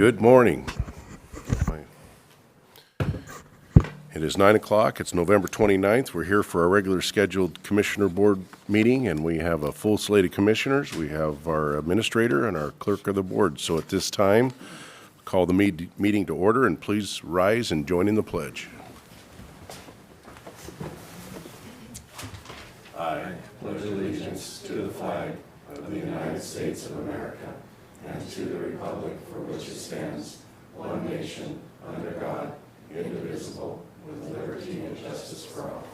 Good morning. It is 9 o'clock. It's November 29th. We're here for our regular scheduled Commissioner Board meeting, and we have a full slate of commissioners. We have our administrator and our clerk of the board. So at this time, call the meeting to order, and please rise and join in the pledge. I pledge allegiance to the flag of the United States of America and to the republic for which it stands, one nation, under God, indivisible, with liberty and justice for all.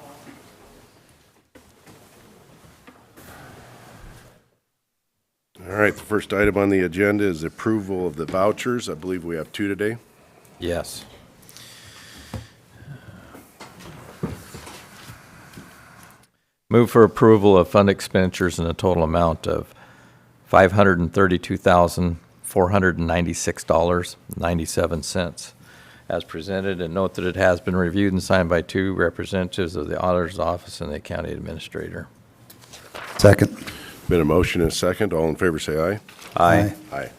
All right, the first item on the agenda is approval of the vouchers. I believe we have two today. Yes. Move for approval of fund expenditures in a total amount of $532,496.97 as presented, and note that it has been reviewed and signed by two representatives of the auditor's office and the county administrator. Second. Been a motion and a second. All in favor say aye. Aye. Aye.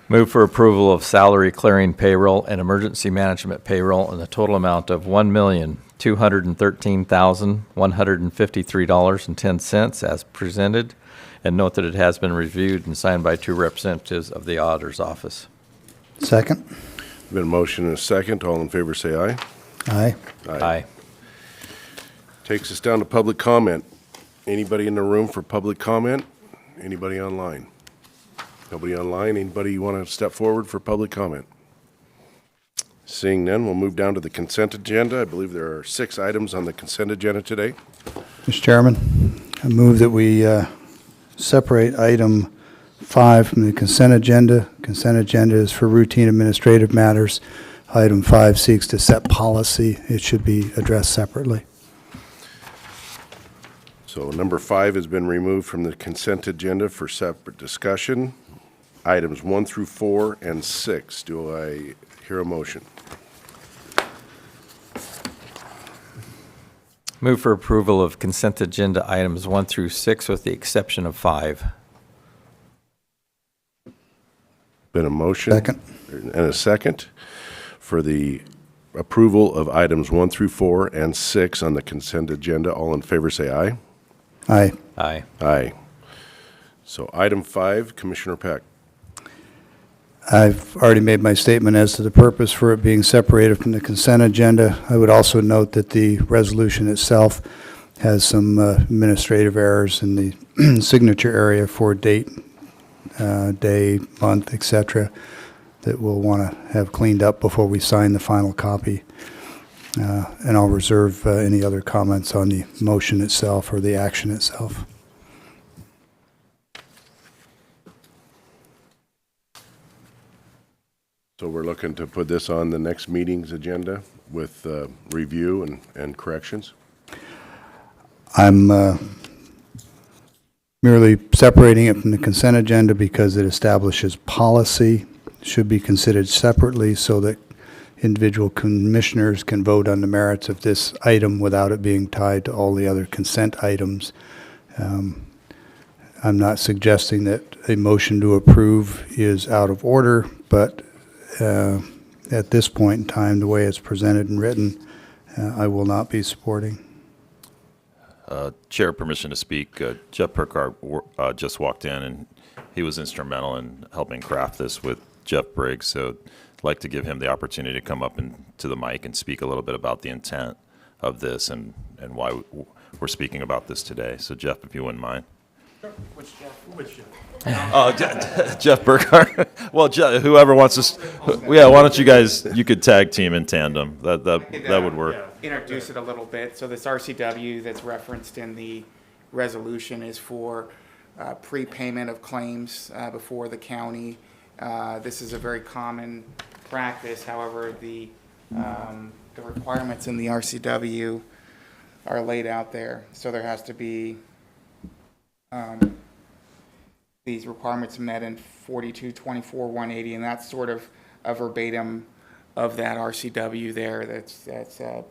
Move for approval of salary clearing payroll and emergency management payroll in the total amount of $1,213,153.10 as presented, and note that it has been reviewed and signed by two representatives of the auditor's office. Second. Been a motion and a second. All in favor say aye. Aye. Aye. Takes us down to public comment. Anybody in the room for public comment? Anybody online? Nobody online? Anybody want to step forward for public comment? Seeing none, we'll move down to the consent agenda. I believe there are 6 items on the consent agenda today. Mr. Chairman, I move that we separate item 5 from the consent agenda. Consent agenda is for routine administrative matters. Item 5 seeks to set policy. It should be addressed separately. So number 5 has been removed from the consent agenda for separate discussion. Items 1 through 4 and 6. Do I hear a motion? Move for approval of consent agenda items 1 through 6 with the exception of 5. Been a motion. Second. And a second for the approval of items 1 through 4 and 6 on the consent agenda. All in favor say aye. Aye. Aye. Aye. So item 5, Commissioner Peck. I've already made my statement as to the purpose for it being separated from the consent agenda. I would also note that the resolution itself has some administrative errors in the signature area for date, day, month, etc., that we'll want to have cleaned up before we sign the final copy. And I'll reserve any other comments on the motion itself or the action itself. So we're looking to put this on the next meeting's agenda with review and corrections? I'm merely separating it from the consent agenda because it establishes policy, should be considered separately so that individual commissioners can vote on the merits of this item without it being tied to all the other consent items. I'm not suggesting that a motion to approve is out of order, but at this point in time, the way it's presented and written, I will not be supporting. Chair, permission to speak. Jeff Burkhart just walked in, and he was instrumental in helping craft this with Jeff Briggs. So I'd like to give him the opportunity to come up to the mic and speak a little bit about the intent of this and why we're speaking about this today. So Jeff, if you wouldn't mind. Which Jeff? Oh, Jeff Burkhart. Well, Jeff, whoever wants to. Yeah, why don't you could tag team in tandem. That would work. Introduce it a little bit. So this RCW that's referenced in the resolution is for prepayment of claims before the county. This is a very common practice. However, the requirements in the RCW are laid out there. So there has to be these requirements met in 4224-180, and that's sort of a verbatim of that RCW there that's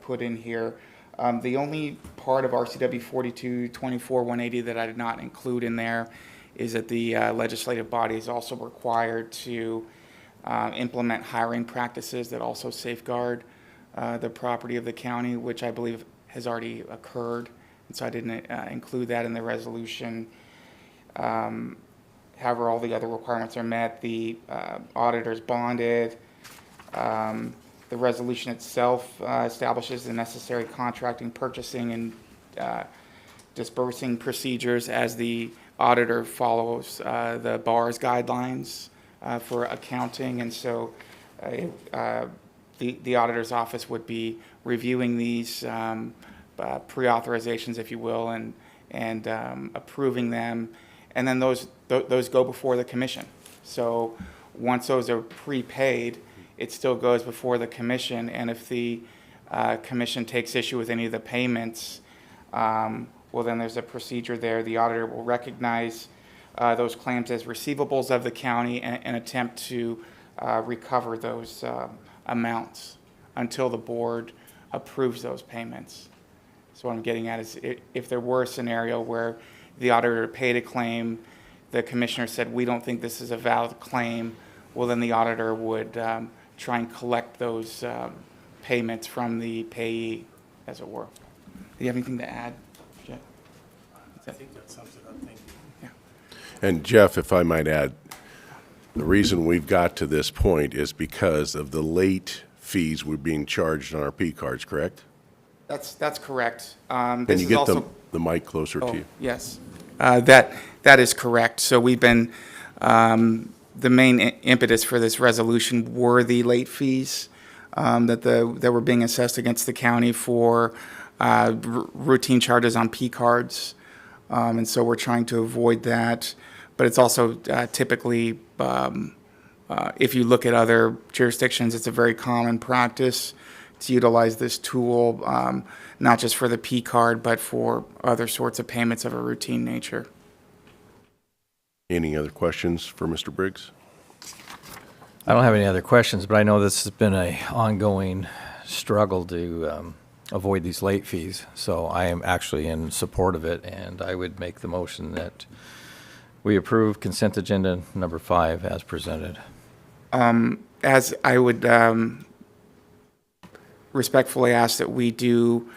put in here. The only part of RCW 4224-180 that I did not include in there is that the legislative body is also required to implement hiring practices that also safeguard the property of the county, which I believe has already occurred. And so I didn't include that in the resolution. However, all the other requirements are met. The auditor's bonded. The resolution itself establishes the necessary contracting, purchasing, and disbursing procedures as the auditor follows the BAR's guidelines for accounting. And so the auditor's office would be reviewing these pre-authorizations, if you will, and approving them. And then those go before the commission. So once those are prepaid, it still goes before the commission. And if the commission takes issue with any of the payments, well, then there's a procedure there. The auditor will recognize those claims as receivables of the county and attempt to recover those amounts until the board approves those payments. So what I'm getting at is if there were a scenario where the auditor paid a claim, the commissioner said, we don't think this is a valid claim, well, then the auditor would try and collect those payments from the payee, as it were. Do you have anything to add, Jeff? I think that sums it up. Thank you. And Jeff, if I might add, the reason we've got to this point is because of the late fees we're being charged on our P cards, correct? That's correct. Can This you is get also. the mic closer to Oh, you? yes. That is correct. So we've been, the main impetus for this resolution were the late fees that were being assessed against the county for routine charges on P cards. And so we're trying to avoid that. But it's also typically, if you look at other jurisdictions, it's a very common practice to utilize this tool, not just for the P card, but for other sorts of payments of a routine nature. Any other questions for Mr. Briggs? I don't have any other questions, but I know this has been an ongoing struggle to avoid these late fees. So I am actually in support of it, and I would make the motion that we approve consent agenda number 5 as presented. As I would respectfully ask that we do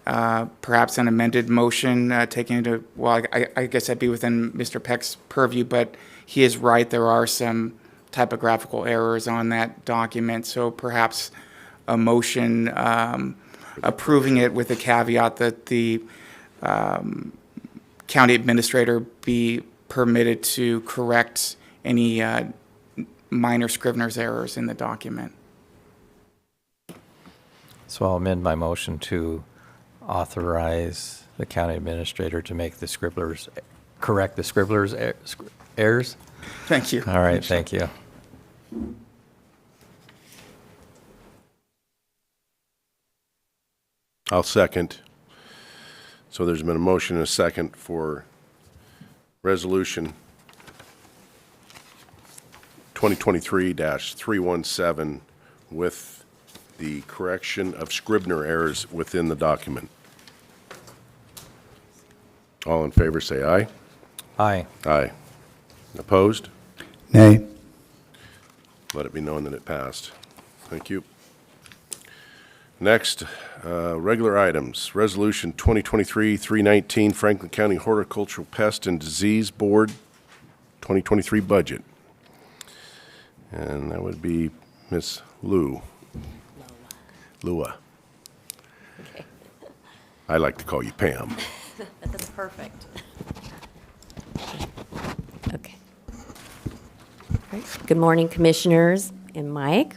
perhaps an amended motion taking into, well, I guess that'd be within Mr. Peck's purview, but he is right, there are some typographical errors on that document, so perhaps a motion approving it with the caveat that the county administrator be permitted to correct any minor Scrivener's errors in the document. So I'll amend my motion to authorize the county administrator to make correct the scribbler's errors. Thank you. All right, thank you. I'll second. So there's been a motion and a second for resolution 2023-317 with the correction of Scribner errors within the document. All in favor, say aye. Aye. Aye. Opposed? Nay. Let it be known that it passed. Thank you. Next, regular items. Resolution 2023-319, Franklin County Horticultural Pest and Disease Board 2023 budget. And that would be Ms. Lua. Okay, I like to call you Pam. that's perfect. Okay. All right. Good morning, Commissioners and Mike.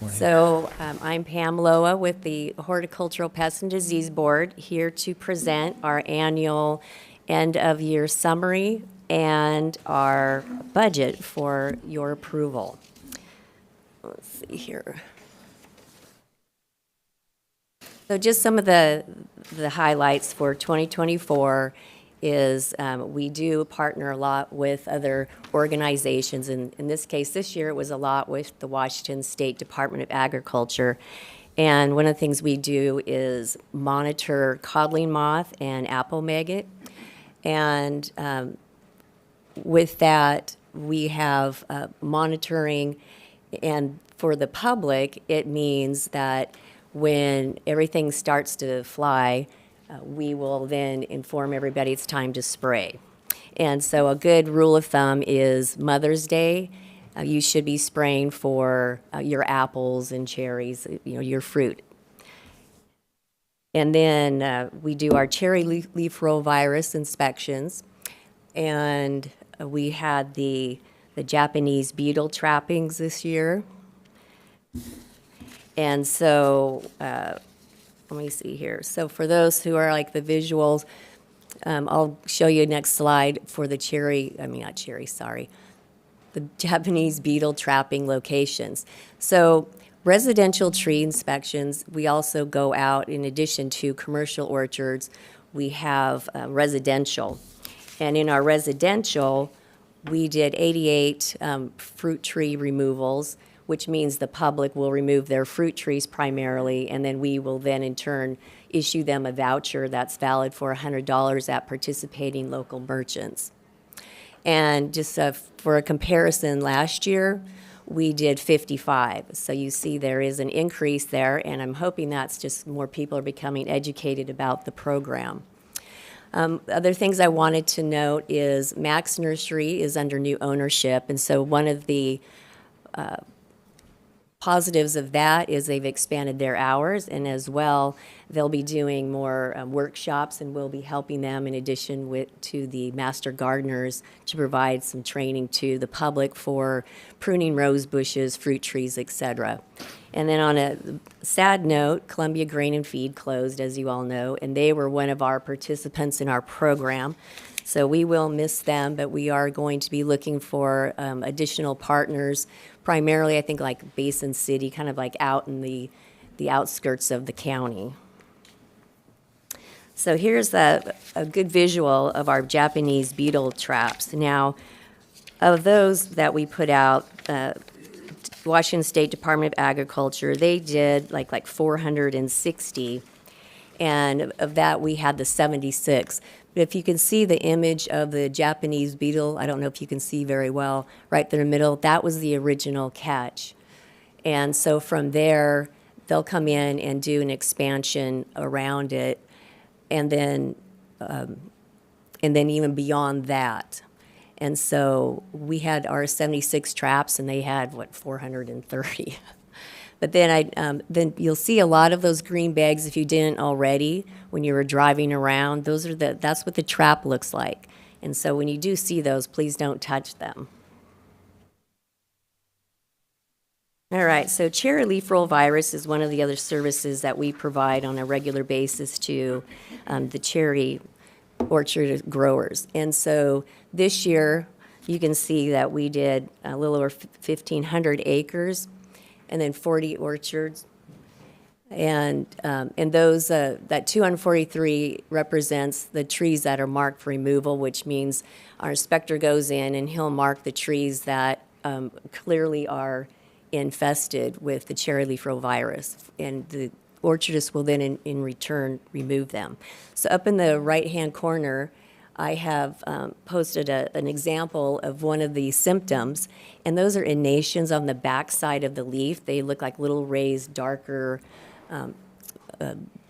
So I'm Pam Loa with the Horticultural Pest and Disease Board, here to present our annual end-of-year summary and our budget for your approval. Let's see here. So just some of the highlights for 2024 is we do partner a lot with other organizations. And in this case, this year, it was a lot with the Washington State Department of Agriculture. And one of the things we do is monitor codling moth and apple maggot. And with that, we have monitoring And for the public, it means that when everything starts to fly, we will then inform everybody it's time to spray. And so a good rule of thumb is Mother's Day, you should be spraying for your apples and cherries, your fruit. And then we do our cherry leaf roll virus inspections. And we had the Japanese beetle trappings this year. And so, let me see here. So for those who are like the visuals, I'll show you next slide for the the Japanese beetle trapping locations. So residential tree inspections, we also go out, in addition to commercial orchards, we have residential. And in our residential, we did 88 fruit tree removals, which means the public will remove their fruit trees primarily, and then we will then in turn issue them a voucher that's valid for $100 at participating local merchants. And just for a comparison, last year, we did 55. So you see there is an increase there, and I'm hoping that's just more people are becoming educated about the program. Other things I wanted to note is Max Nursery is under new ownership, and so one of the positives of that is they've expanded their hours, and as well, they'll be doing more workshops, and we'll be helping them in addition to the master gardeners to provide some training to the public for pruning rose bushes, fruit trees, etc. And then on a sad note, Columbia Grain and Feed closed, as you all know, and they were one of our participants in our program. So we will miss them, but we are going to be looking for additional partners, primarily I think like Basin City, kind of like out in the outskirts of the county. So here's a good visual of our Japanese beetle traps. Now, of those that we put out, Washington State Department of Agriculture, they did like 460, and of that we had the 76. But if you can see the image of the Japanese beetle, I don't know if you can see very well, right there in the middle, that was the original catch. And so from there, they'll come in and do an expansion around it, and then even beyond that. And so we had our 76 traps, and they had, 430. But then then you'll see a lot of those green bags, if you didn't already, when you were driving around. That's what the trap looks like. And so when you do see those, please don't touch them. All right, so cherry leaf roll virus is one of the other services that we provide on a regular basis to the cherry orchard growers. And so this year, you can see that we did a little over 1,500 acres, and then 40 orchards. And those, that 243 represents the trees that are marked for removal, which means our inspector goes in and he'll mark the trees that clearly are infested with the cherry leaf roll virus. And the orchardist will then in return remove them. So up in the right-hand corner, I have posted an example of one of the symptoms, and those are innations on the back side of the leaf. They look like little raised, darker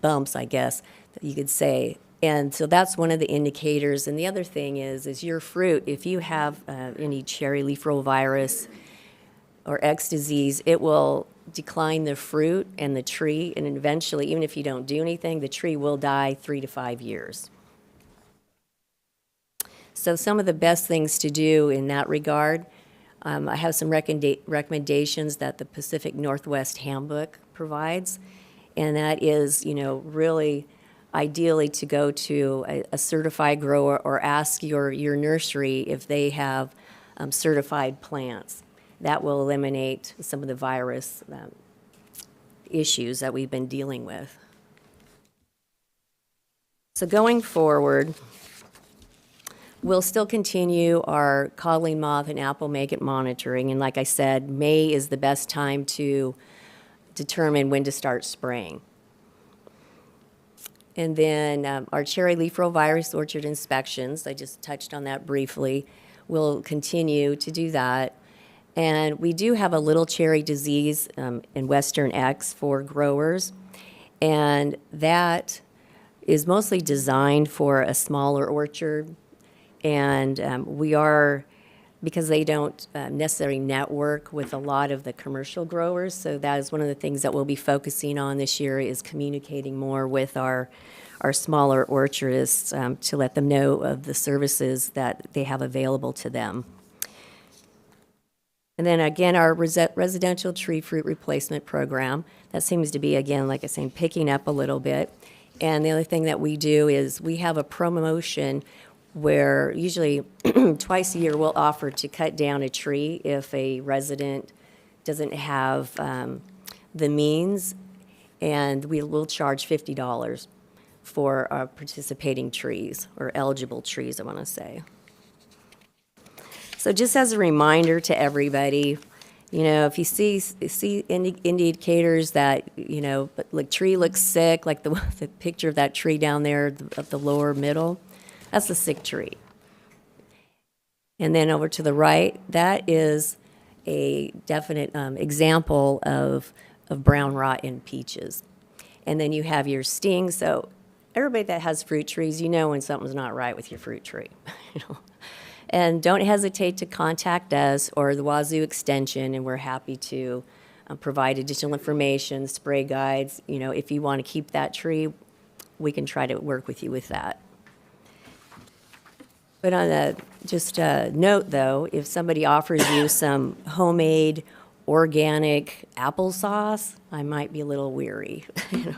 bumps, I guess, that you could say. And so that's one of the indicators. And the other thing is your fruit, if you have any cherry leaf roll virus or X disease, it will decline the fruit and the tree, and eventually, even if you don't do anything, the tree will die 3 to 5 years. So some of the best things to do in that regard, I have some recommendations that the Pacific Northwest Handbook provides, and that is, really ideally to go to a certified grower or ask your nursery if they have certified plants. That will eliminate some of the virus issues that we've been dealing with. So going forward, we'll still continue our codling moth and apple maggot monitoring, and like I said, May is the best time to determine when to start spraying. And then our cherry leaf roll virus orchard inspections, I just touched on that briefly. We'll continue to do that. And we do have a little cherry disease in Western X for growers, and that is mostly designed for a smaller orchard. And we are, because they don't necessarily network with a lot of the commercial growers, so that is one of the things that we'll be focusing on this year is communicating more with our smaller orchardists to let them know of the services that they have available to them. And then again, our residential tree fruit replacement program, that seems to be, again, like I was saying, picking up a little bit. And the other thing that we do is we have a promotion where usually twice a year we'll offer to cut down a tree if a resident doesn't have the means, and we will charge $50 for participating trees, or eligible trees, I want to say. So just as a reminder to everybody, you know, if you see indicators that, you know, like tree looks sick, like the picture of that tree down there of the lower middle, that's a sick tree. And then over to the right, that is a definite example of brown rot in peaches. And then you have your sting. So everybody that has fruit trees, you know when something's not right with your fruit tree. You know? And don't hesitate to contact us or the Wazoo Extension, and we're happy to provide additional information, spray guides. You know, if you want to keep that tree, we can try to work with you with that. But on a just a note, though, if somebody offers you some homemade organic applesauce, I might be a little weary. You know?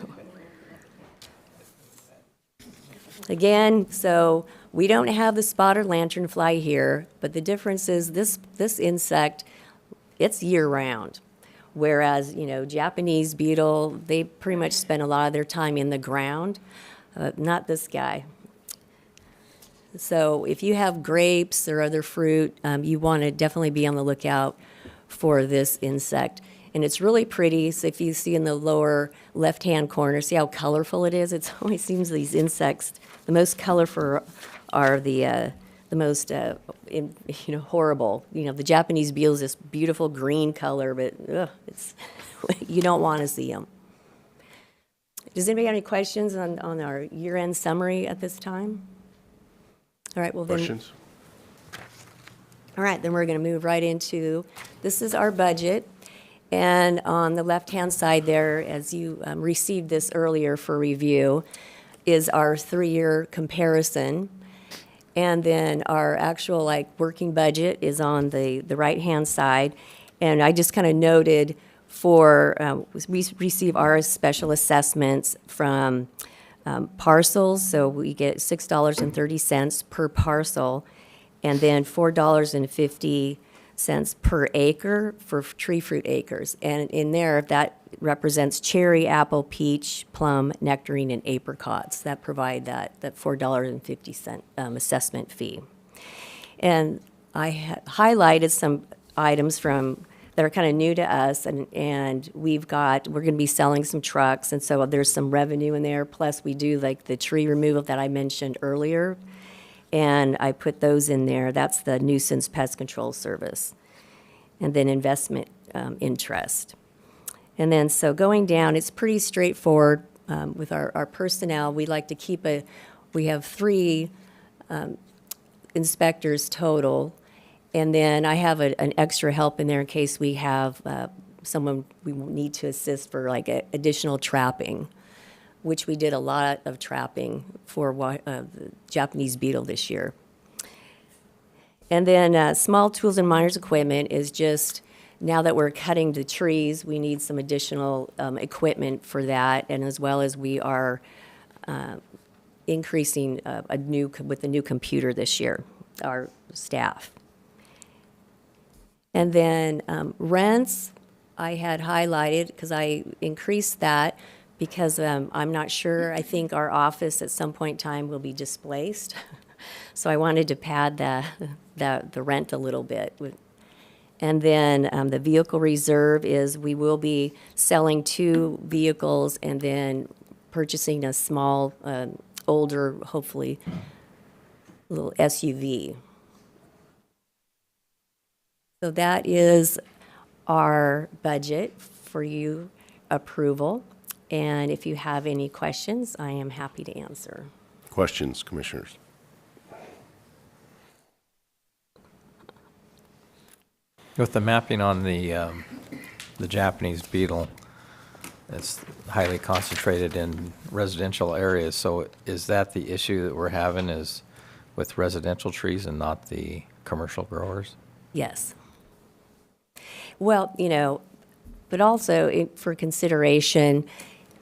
Again, so we don't have the spotted lanternfly here, but the difference is this insect, it's year-round. Whereas, you know, Japanese beetle, they pretty much spend a lot of their time in the ground. Not this guy. So if you have grapes or other fruit, you want to definitely be on the lookout for this insect. And it's really pretty. So if you see in the lower left-hand corner, see how colorful it is? It always seems these insects, the most colorful are the most horrible. You know, the Japanese beetle is this beautiful green color, but it's you don't want to see them. Does anybody have any questions on our year-end summary at this time? All right, well then. Questions? All right, then we're going to move right into, this is our budget. And on the left-hand side there, as you received this earlier for review, is our three-year comparison. And then our actual working budget is on the right-hand side. And I just kind of noted we receive our special assessments from parcels. So we get $6.30 per parcel, and then $4.50 per acre for tree fruit acres. And in there, that represents cherry, apple, peach, plum, nectarine, and apricots. That provide that $4.50 assessment fee. And I highlighted some items that are kind of new to us, and we're going to be selling some trucks, and so there's some revenue in there. Plus, we do the tree removal that I mentioned earlier, and I put those in there. That's the nuisance pest control service, and then investment interest. And then so going down, it's pretty straightforward with our personnel. We like to we have 3 inspectors total. And then I have an extra help in there in case we have someone we need to assist for additional trapping, which we did a lot of trapping for the Japanese beetle this year. And then small tools and miners equipment is just, now that we're cutting the trees, we need some additional equipment for that, and as well as we are increasing with a new computer this year, our staff. And then rents, I had highlighted because I increased that because I'm not sure. I think our office at some point in time will be displaced. So I wanted to pad the rent a little bit. And then the vehicle reserve is we will be selling 2 vehicles and then purchasing a small, older, hopefully, little SUV. So that is our budget for you approval. And if you have any questions, I am happy to answer. Questions, commissioners? With the mapping on the Japanese beetle, it's highly concentrated in residential areas. So is that the issue that we're having is with residential trees and not the commercial growers? Yes. Well, but also for consideration,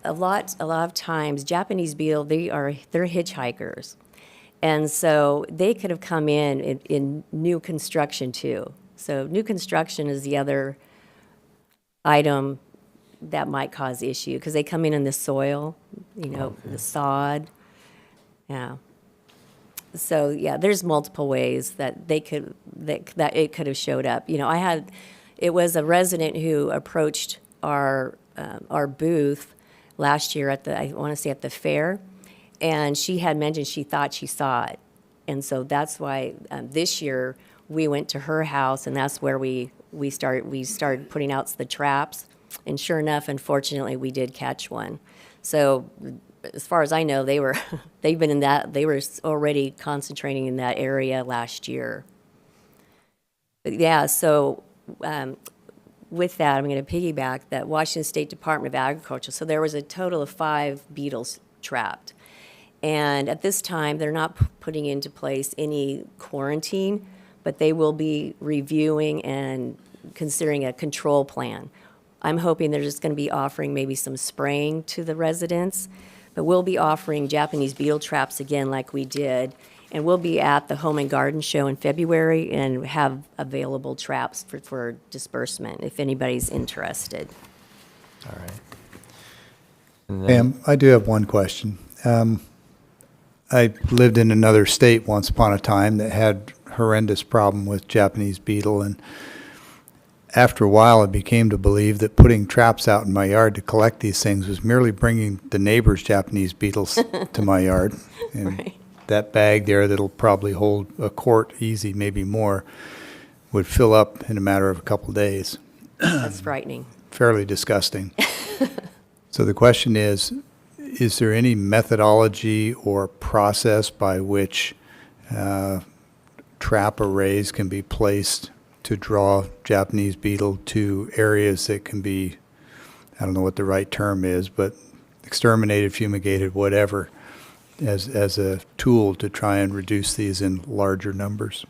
a lot of times Japanese beetle, they're hitchhikers. And so they could have come in new construction too. So new construction is the other item that might cause issue because they come in the soil, the sod. Yeah. So yeah, there's multiple ways that that it could have showed up. It was a resident who approached our booth last year I want to say at the fair, and she had mentioned she thought she saw it, and so that's why this year we went to her house, and that's where we started putting out the traps, and sure enough, unfortunately, we did catch one. So as far as I know, they were already concentrating in that area last year. But yeah, so with that, I'm going to piggyback that Washington State Department of Agriculture. So there was a total of 5 beetles trapped. And at this time, they're not putting into place any quarantine, but they will be reviewing and considering a control plan. I'm hoping they're just going to be offering maybe some spraying to the residents, but we'll be offering Japanese beetle traps again like we did. And we'll be at the Home and Garden Show in February and have available traps for disbursement if anybody's interested. All right. And then, Pam, I do have one question. I lived in another state once upon a time that had horrendous problem with Japanese beetle, and after a while I became to believe that putting traps out in my yard to collect these things was merely bringing the neighbor's Japanese beetles to my yard. And Right. that bag there that'll probably hold a quart easy, maybe more, would fill up in a matter of a couple of days. That's frightening. Fairly disgusting. So the question is there any methodology or process by which trap arrays can be placed to draw Japanese beetle to areas that can be, I don't know what the right term is, but exterminated, fumigated, whatever, as a tool to try and reduce these in larger numbers?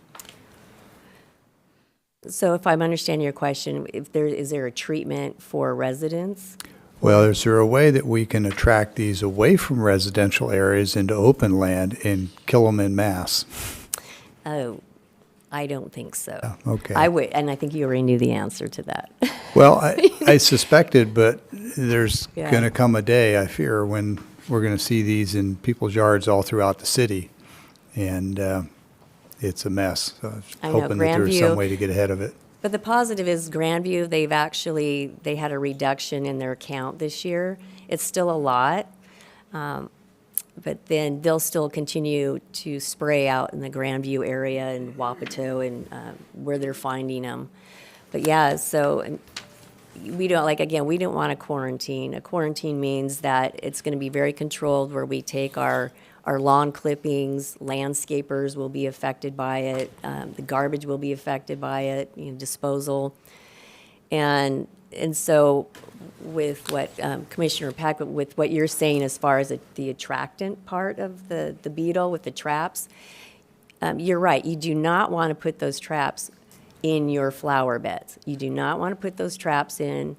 So if I'm understanding your question, is there a treatment for residents? Well, is there a way that we can attract these away from residential areas into open land and kill them en masse? Oh, I don't think so. Okay. I would, and I think you already knew the answer to that. Well, I suspected, but there's Yeah. going to come a day, I fear, when we're going to see these in people's yards all throughout the city, and it's a mess. So I I'm know, hoping that there's some Grandview- way to get ahead of it. But the positive is Grandview, they had a reduction in their count this year. It's still a lot, but then they'll still continue to spray out in the Grandview area and Wapato and where they're finding them. But yeah, so and we don't, we don't want a quarantine. A quarantine means that it's going to be very controlled where we take our lawn clippings, landscapers will be affected by it, the garbage will be affected by it, disposal. And so with what Commissioner Pack, with what you're saying as far as the attractant part of the beetle with the traps, you're right. You do not want to put those traps in your flower beds. You do not want to put those traps in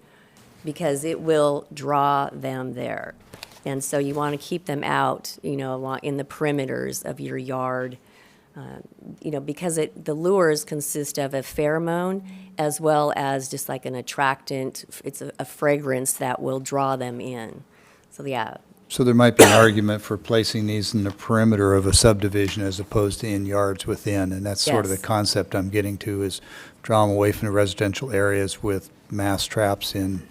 because it will draw them there. And so you want to keep them out, along in the perimeters of your yard, because the lures consist of a pheromone as well as just like an attractant. It's a fragrance that will draw them in. So yeah, So there might be an argument for placing these in the perimeter of a subdivision as opposed to in yards within, and that's sort of the Yes. concept I'm getting to, is draw them away from the residential areas with mass traps in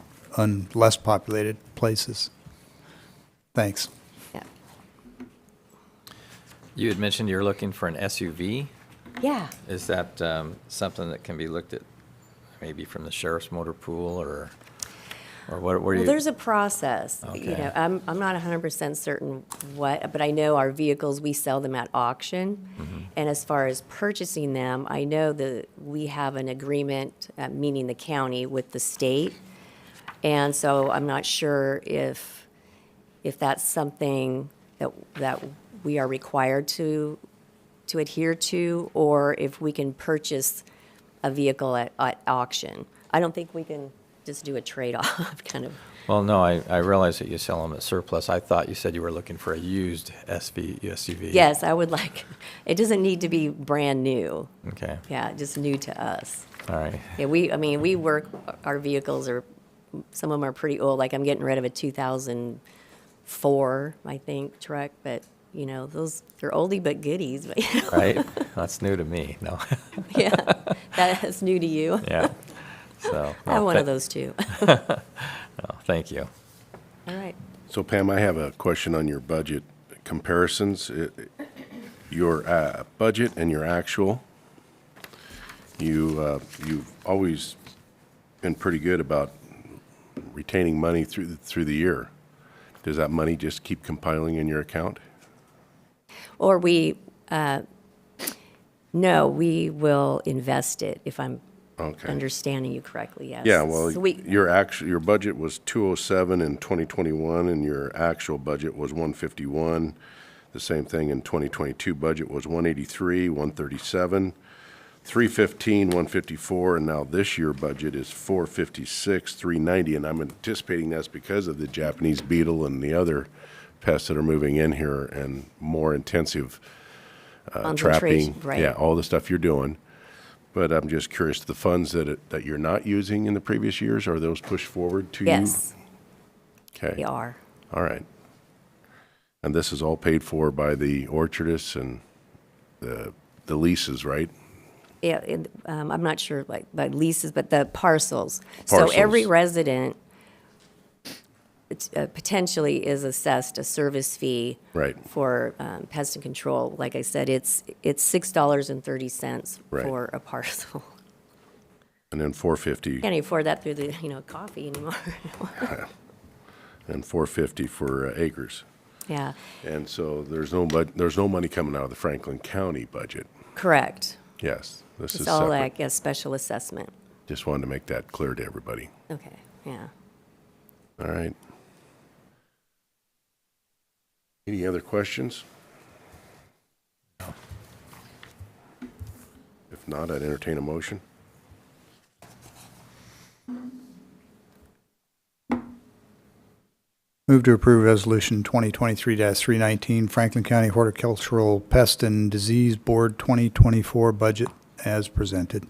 less populated places. Thanks. yeah. you had mentioned you're looking for an SUV. Yeah. Is that something that can be looked at maybe from the sheriff's motor pool, or what were Well, you? there's a process. You Okay. know, I'm not 100% certain what, but I know our vehicles, we sell them at auction. And as far as purchasing them, I know that we have an agreement, meaning the county, with the state. And so I'm not sure if that's something that we are required to adhere to, or if we can purchase a vehicle at auction. I don't think we can just do a trade-off, kind of. Well, no, I realize that you sell them at surplus. I thought you said you were looking for a used SUV. Yes, I would like, it doesn't need to be brand new. Okay, Yeah, just new to us. all right. Yeah, we work, our vehicles are, some of them are pretty old, like I'm getting rid of a 2004, I think, truck, but, you know, they're oldie but goodies, but, you know, Right? That's new to me, no. yeah, that's new to you. Yeah, so. I have one of those too. Thank you. All right. So Pam, I have a question on your budget comparisons. Your budget and your actual, you've always been pretty good about retaining money through the year. Does that money just keep compiling in your account? Or no, we will invest it, if I'm Okay. understanding you correctly, yes. Yeah, well, So your budget was 207 in 2021, and your actual budget was 151. The same thing in 2022 budget was 183, 137, 315, 154, and now this year budget is 456, 390, and I'm anticipating that's because of the Japanese beetle and the other pests that are moving in here and more intensive trapping. Concentration, right. Yeah, all the stuff you're doing. But I'm just curious, the funds that you're not using in the previous years, are those pushed forward to you? Yes, Okay. we are. All right. And this is all paid for by the orchardists and the leases, right? Yeah, I'm not sure, like, by leases, but the parcels. So every Parcels. resident potentially is assessed a service fee. Right. For pest and control. Like I said, it's $6.30 Right. for a parcel. And then 450, Can't afford that through the, coffee anymore. and 450 for acres. Yeah, And so there's no money coming out of the Franklin County budget. correct. Yes, this is It's all separate. like a special assessment. Just wanted to make that clear to everybody. Okay, yeah. All right. Any other questions? If not, I'd entertain a motion. Move to approve Resolution 2023-319, Franklin County Horticultural Pest and Disease Board 2024 budget as presented.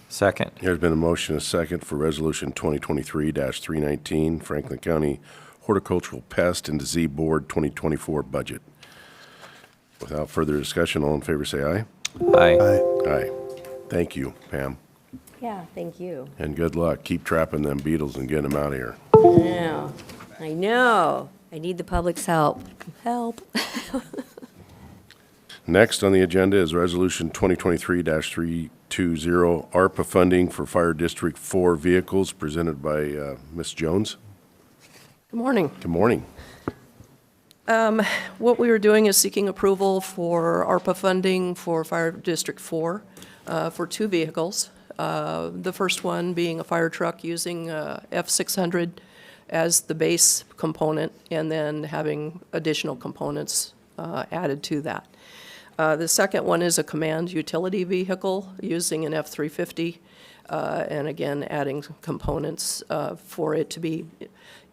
Second. There's been a motion, a second, for Resolution 2023-319, Franklin County Horticultural Pest and Disease Board 2024 budget. Without further discussion, all in favor say aye. Aye. Aye. Aye. Thank you, Pam, Yeah, thank you. and good luck. Keep trapping them beetles and getting them out of here. I know. I need the public's help. Help. Next on the agenda is Resolution 2023-320, ARPA funding for Fire District 4 vehicles, presented by Ms. Jones. Good morning. Good morning. What we are doing is seeking approval for ARPA funding for Fire District 4 for two vehicles. The first one being a fire truck using F600 as the base component, and then having additional components added to that. The second one is a command utility vehicle using an F350, and again, adding components for it to be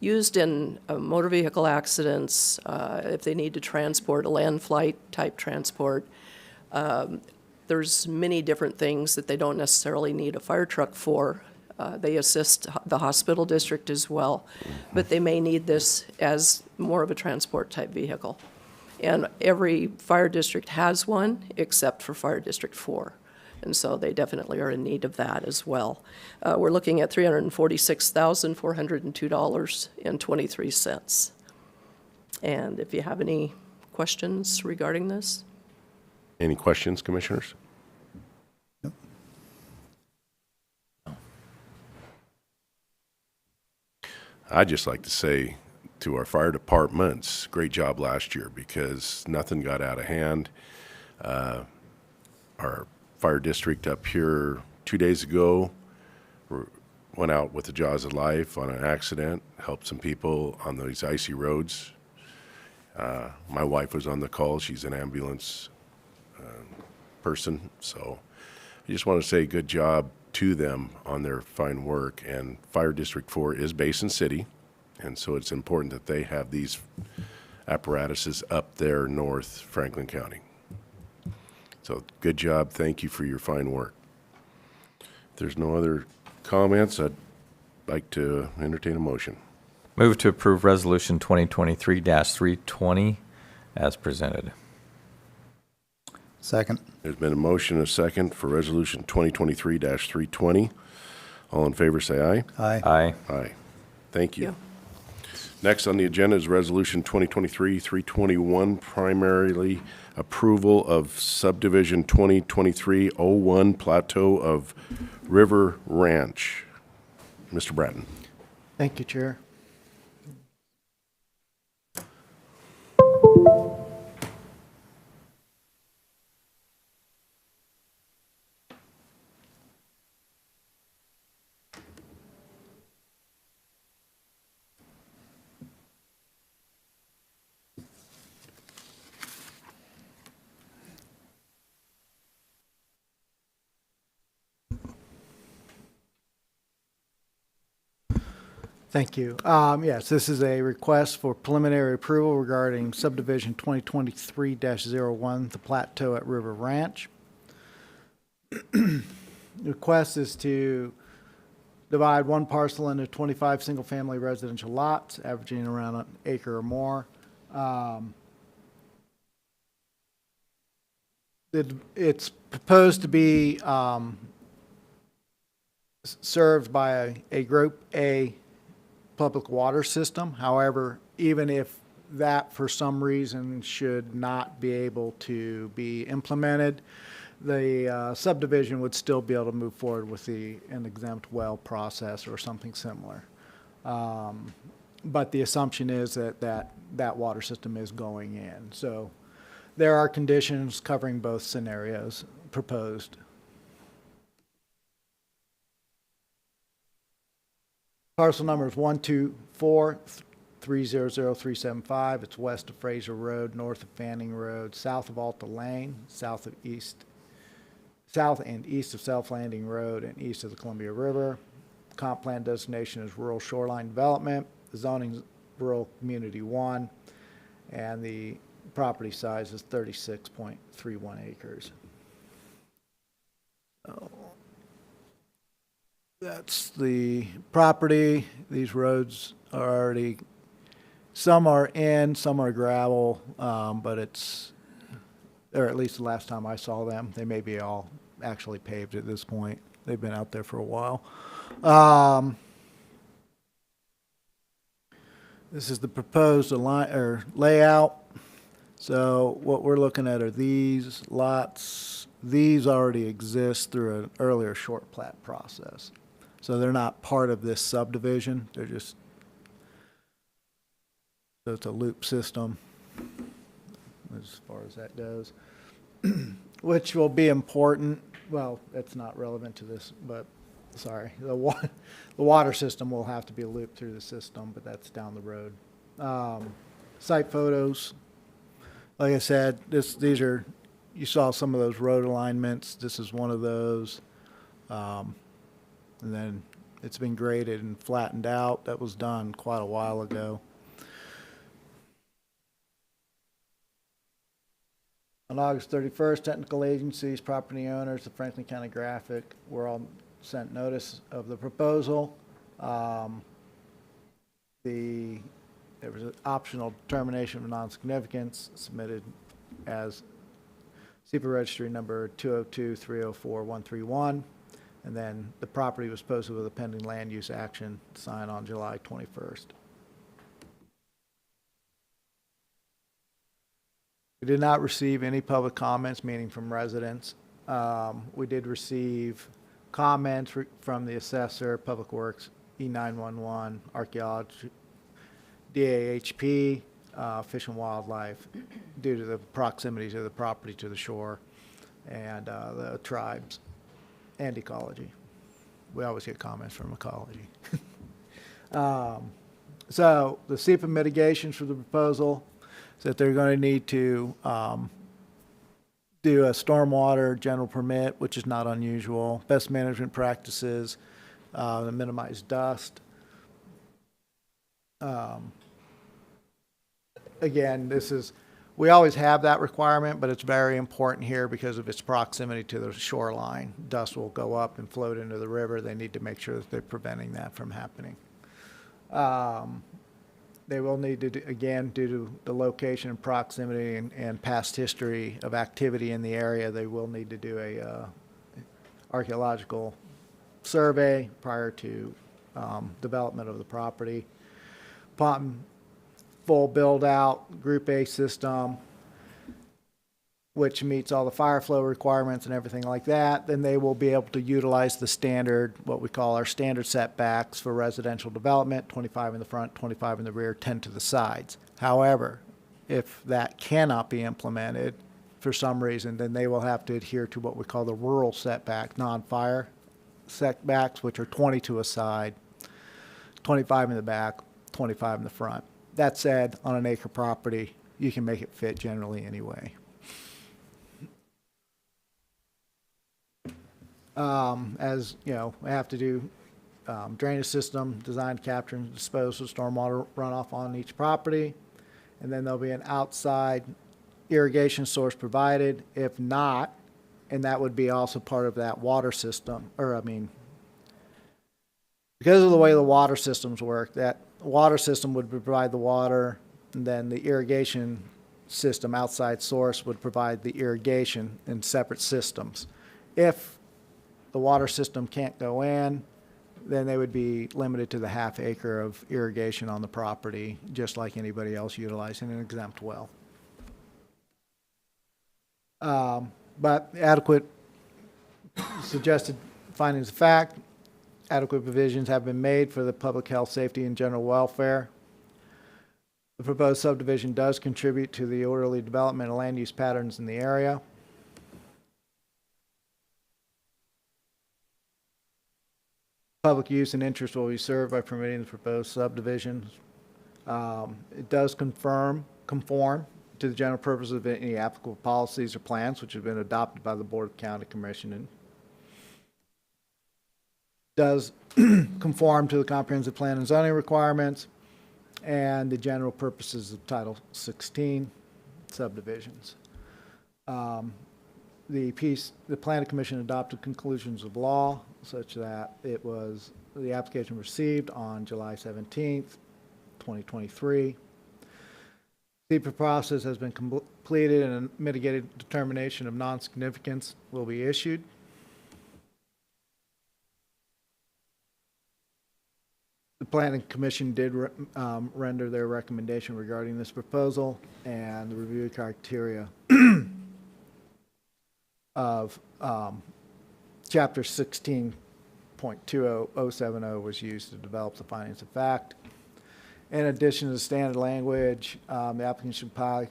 used in motor vehicle accidents, if they need to transport a land flight type transport. There's many different things that they don't necessarily need a fire truck for. They assist the hospital district as well, but they may need this as more of a transport type vehicle. And every fire district has one except for Fire District 4. And so they definitely are in need of that as well. We're looking at $346,402.23. And if you have any questions regarding this? Any questions, commissioners? I'd just like to say to our fire departments, great job last year because nothing got out of hand. Our fire district up here 2 days ago went out with the jaws of life on an accident, helped some people on these icy roads. My wife was on the call. She's an ambulance person, so I just want to say good job to them on their fine work. And Fire District 4 is Basin City, and so it's important that they have these apparatuses up there north Franklin County. So good job. Thank you for your fine work. If there's no other comments, I'd like to entertain a motion. Move to approve Resolution 2023-320 as presented. Second. There's been a motion and a second for Resolution 2023-320. All in favor, say aye. Aye. Aye. Aye. Thank you. Yeah. Next on the agenda is Resolution 2023-321, primarily approval of subdivision 2023-01 Plateau of River Ranch. Mr. Bratton. Thank you, Chair. Thank you. Yes, this is a request for preliminary approval regarding subdivision 2023-01, the Plateau at River Ranch. The request is to divide one parcel into 25 single-family residential lots, averaging around an acre or more. It's proposed to be served by a Group A public water system. However, even if that for some reason should not be able to be implemented, the subdivision would still be able to move forward with an exempt well process or something similar. But the assumption is that water system is going in. So there are conditions covering both scenarios proposed. Parcel number is 124-300-375. It's west of Fraser Road, north of Fanning Road, south of Alta Lane, south and east of South Landing Road, and east of the Columbia River. Comp plan designation is rural shoreline development. The zoning is rural community 1, and the property size is 36.31 acres. So that's the property. These roads are already, some are in, some are gravel, but or at least the last time I saw them, they may be all actually paved at this point. They've been out there for a while. This is the proposed layout. So what we're looking at are these lots. These already exist through an earlier short plat process. So they're not part of this subdivision. They're just, so it's a loop system as far as that goes, which will be important. Well, it's not relevant to this, but sorry. The water system will have to be looped through the system, but that's down the road. Site photos. Like I said, these are, you saw some of those road alignments. This is one of those. And then it's been graded and flattened out. That was done quite a while ago. On August 31st, technical agencies, property owners, the Franklin County Graphic were all sent notice of the proposal. There was an optional determination of non-significance submitted as SEPA registry number 202-304-131. And then the property was posted with a pending land use action signed on July 21st. We did not receive any public comments, meaning from residents. We did receive comments from the assessor, Public Works, E911, archaeology, DAHP, Fish and Wildlife, due to the proximity to the property to the shore, and the tribes, and ecology. We always get comments from ecology. So the SEPA mitigations for the proposal is that they're going to need to do a stormwater general permit, which is not unusual, best management practices, to minimize dust. Again, we always have that requirement, but it's very important here because of its proximity to the shoreline. Dust will go up and float into the river. They need to make sure that they're preventing that from happening. They will need to, again, due to the location and proximity and past history of activity in the area, they will need to do a archaeological survey prior to development of the property. Upon full build-out, Group A system, which meets all the fire flow requirements and everything like that, then they will be able to utilize the standard, what we call our standard setbacks for residential development, 25 in the front, 25 in the rear, 10 to the sides. However, if that cannot be implemented for some reason, then they will have to adhere to what we call the rural setback, non-fire setbacks, which are 20 to a side, 25 in the back, 25 in the front. That said, on an acre property, you can make it fit generally anyway. As you know, we have to do drainage system, design, capture, and dispose of stormwater runoff on each property. And then there'll be an outside irrigation source provided. If not, and that would be also part of that water system, because of the way the water systems work, that water system would provide the water, and then the irrigation system, outside source, would provide the irrigation in separate systems. If the water system can't go in, then they would be limited to the half acre of irrigation on the property, just like anybody else utilizing an exempt well. But adequate suggested findings of fact, adequate provisions have been made for the public health, safety, and general welfare. The proposed subdivision does contribute to the orderly development of land use patterns in the area. Public use and interest will be served by permitting the proposed subdivisions. It does conform to the general purpose of any applicable policies or plans which have been adopted by the Board of County Commission. Does conform to the comprehensive plan and zoning requirements and the general purposes of Title 16 subdivisions. The Planning Commission adopted conclusions of law such that the application received on July 17th, 2023. SEPA process has been completed and a mitigated determination of non-significance will be issued. The Planning Commission did render their recommendation regarding this proposal, and the review criteria of Chapter 16.20070 was used to develop the findings of fact. In addition to the standard language, the applicant should comply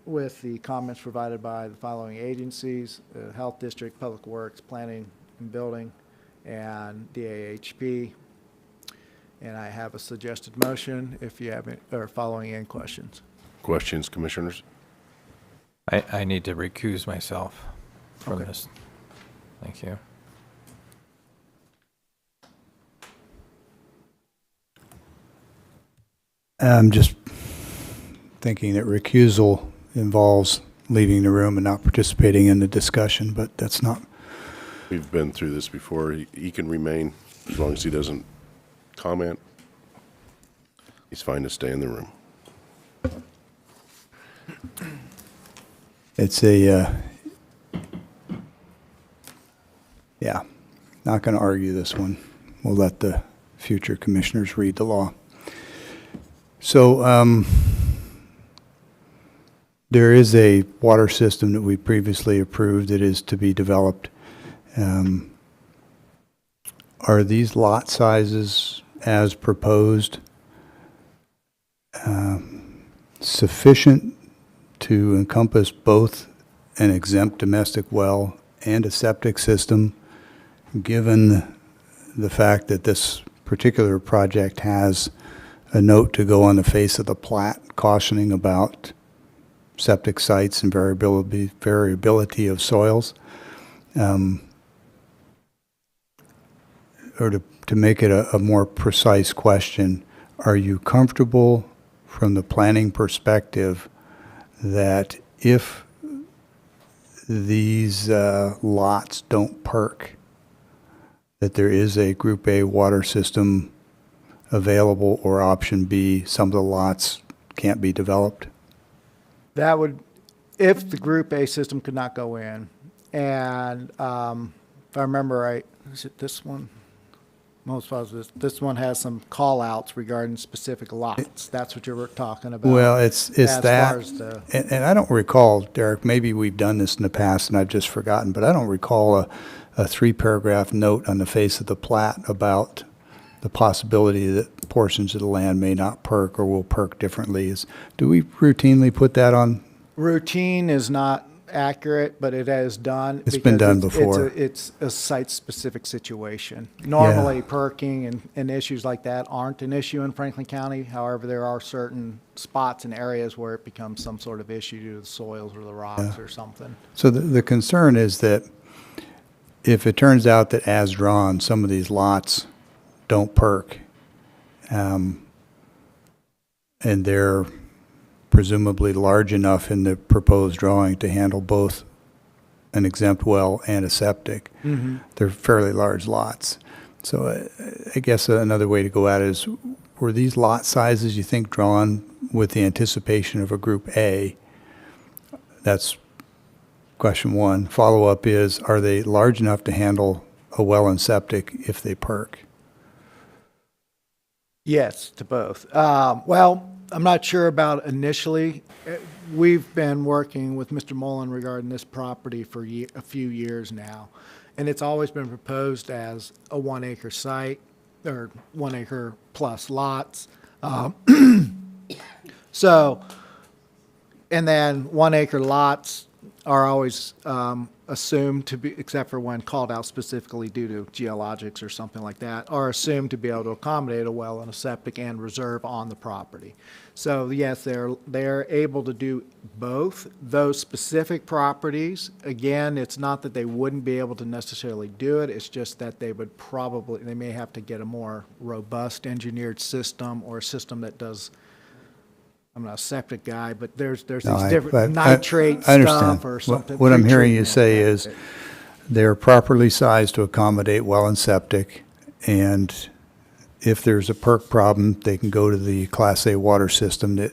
with the comments provided by the following agencies: the Health District, Public Works, Planning and Building, and DAHP. And I have a suggested motion if you have any, or following in questions. Questions, commissioners? I need to recuse myself from Okay. this. Thank you. I'm just thinking that recusal involves leaving the room and not participating in the discussion, but that's not, We've been through this before. He can remain as long as he doesn't comment. He's fine to stay in the room. it's a, yeah, not going to argue this one. We'll let the future commissioners read the law. So, there is a water system that we previously approved that is to be developed. Are these lot sizes as proposed sufficient to encompass both an exempt domestic well and a septic system, given the fact that this particular project has a note to go on the face of the plat cautioning about septic sites and variability of soils? Or to make it a more precise question, are you comfortable from the planning perspective that if these lots don't perk, that there is a Group A water system available, or option B, some of the lots can't be developed? That would, if the Group A system could not go in, and if I remember right, is it this one? Most positive, this one has some call-outs regarding specific lots. That's what you were talking about. Well, it's as that, far as the, and I don't recall, Derek, maybe we've done this in the past and I've just forgotten, but I don't recall a 3-paragraph note on the face of the plat about the possibility that portions of the land may not perk or will perk differently. Do we routinely put that on? routine is not accurate, but it has done. It's been because done before. It's a site-specific situation. Normally, perking and issues like that aren't an issue in Franklin County. However, there are certain spots and areas where it becomes some sort of issue due to the soils or the rocks or something. So the concern is that if it turns out that as drawn, some of these lots don't perk, and they're presumably large enough in the proposed drawing to handle both an exempt well and a septic. They're fairly large lots. So I guess another way to go at it is, were these lot sizes, you think, drawn with the anticipation of a Group A? That's question one. Follow-up is, are they large enough to handle a well and septic if they perk? Yes, to both. Well, I'm not sure about initially. We've been working with Mr. Mullen regarding this property for a few years now, and it's always been proposed as a 1-acre site, or 1-acre plus lots. So, and then 1-acre lots are always assumed to be, except for when called out specifically due to geologics or something like that, are assumed to be able to accommodate a well and a septic and reserve on the property. So yes, they're able to do both. Those specific properties, again, it's not that they wouldn't be able to necessarily do it, it's just that they may have to get a more robust engineered system, or a system that does, I'm not a septic guy, but there's these different nitrate I understand. stuff or something. What I'm hearing you pretreatment. say is they're properly sized to accommodate well and septic, and if there's a perk problem, they can go to the Class A water system that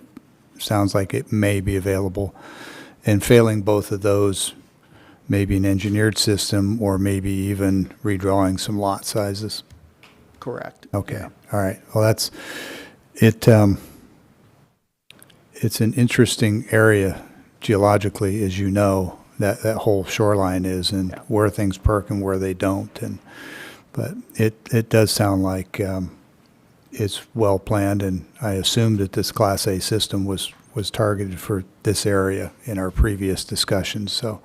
sounds like it may be available. And failing both of those, maybe an engineered system, or maybe even redrawing some lot sizes. Correct. Okay, Yeah. all right. Well, that's it. It's an interesting area geologically, as you know, that whole shoreline is, and Yeah. where things perk and where they don't. But it does sound like it's well planned, and I assumed that this Class A system was targeted for this area in our previous discussions. So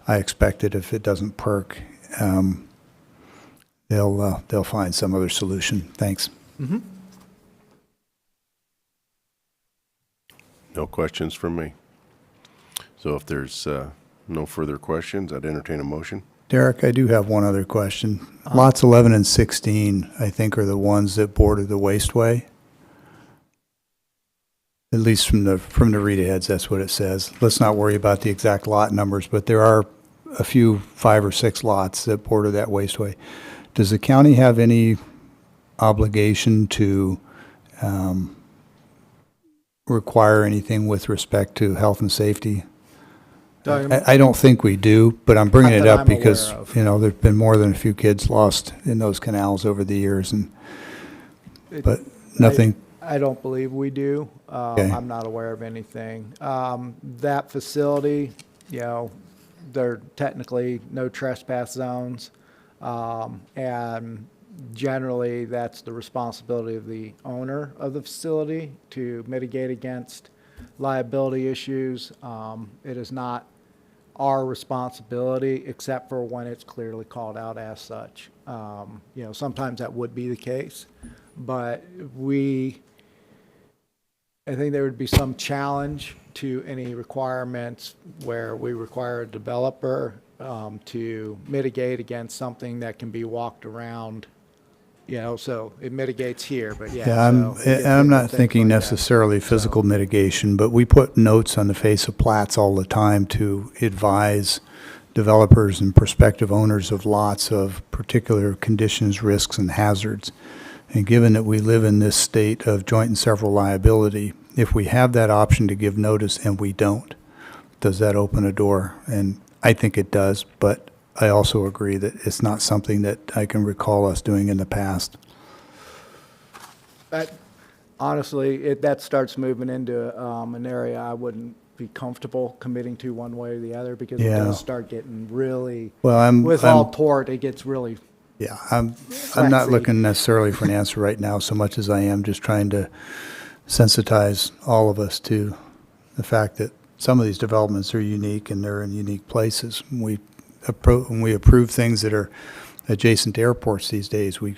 I expected if it doesn't perk, they'll find some other solution. Thanks. No questions from me. So if there's no further questions, I'd entertain a motion. Derek, I do have one other question. Lots 11 and 16, I think, are the ones that border the wasteway. At least from the read-aheads, that's what it says. Let's not worry about the exact lot numbers, but there are a few 5 or 6 lots that border that wasteway. Does the county have any obligation to require anything with respect to health and safety? I don't think we do, but I'm bringing Not it that up I'm because, aware of. there's been more than a few kids lost in those canals over the years, but nothing. I don't believe we do. Okay. I'm not aware of anything. That facility, there are technically no trespass zones. And Generally, that's the responsibility of the owner of the facility to mitigate against liability issues. It is not our responsibility, except for when it's clearly called out as such. Sometimes that would be the case, but I think there would be some challenge to any requirements where we require a developer to mitigate against something that can be walked around, so it mitigates here, but yeah. Yeah, I'm not thinking necessarily physical mitigation, but we put notes on the face of plats all the time to advise developers and prospective owners of lots of particular conditions, risks, and hazards. And given that we live in this state of joint and several liability, if we have that option to give notice and we don't, does that open a door? And I think it does, but I also agree that it's not something that I can recall us doing in the past. Honestly, that starts moving into an area I wouldn't be comfortable committing to one way or the other, because it Yeah. does start getting really, Well, with all tort, it gets really, Yeah, I'm not Frenzy. looking necessarily for an answer right now so much as I am just trying to sensitize all of us to the fact that some of these developments are unique and they're in unique places. When we approve things that are adjacent to airports these days, we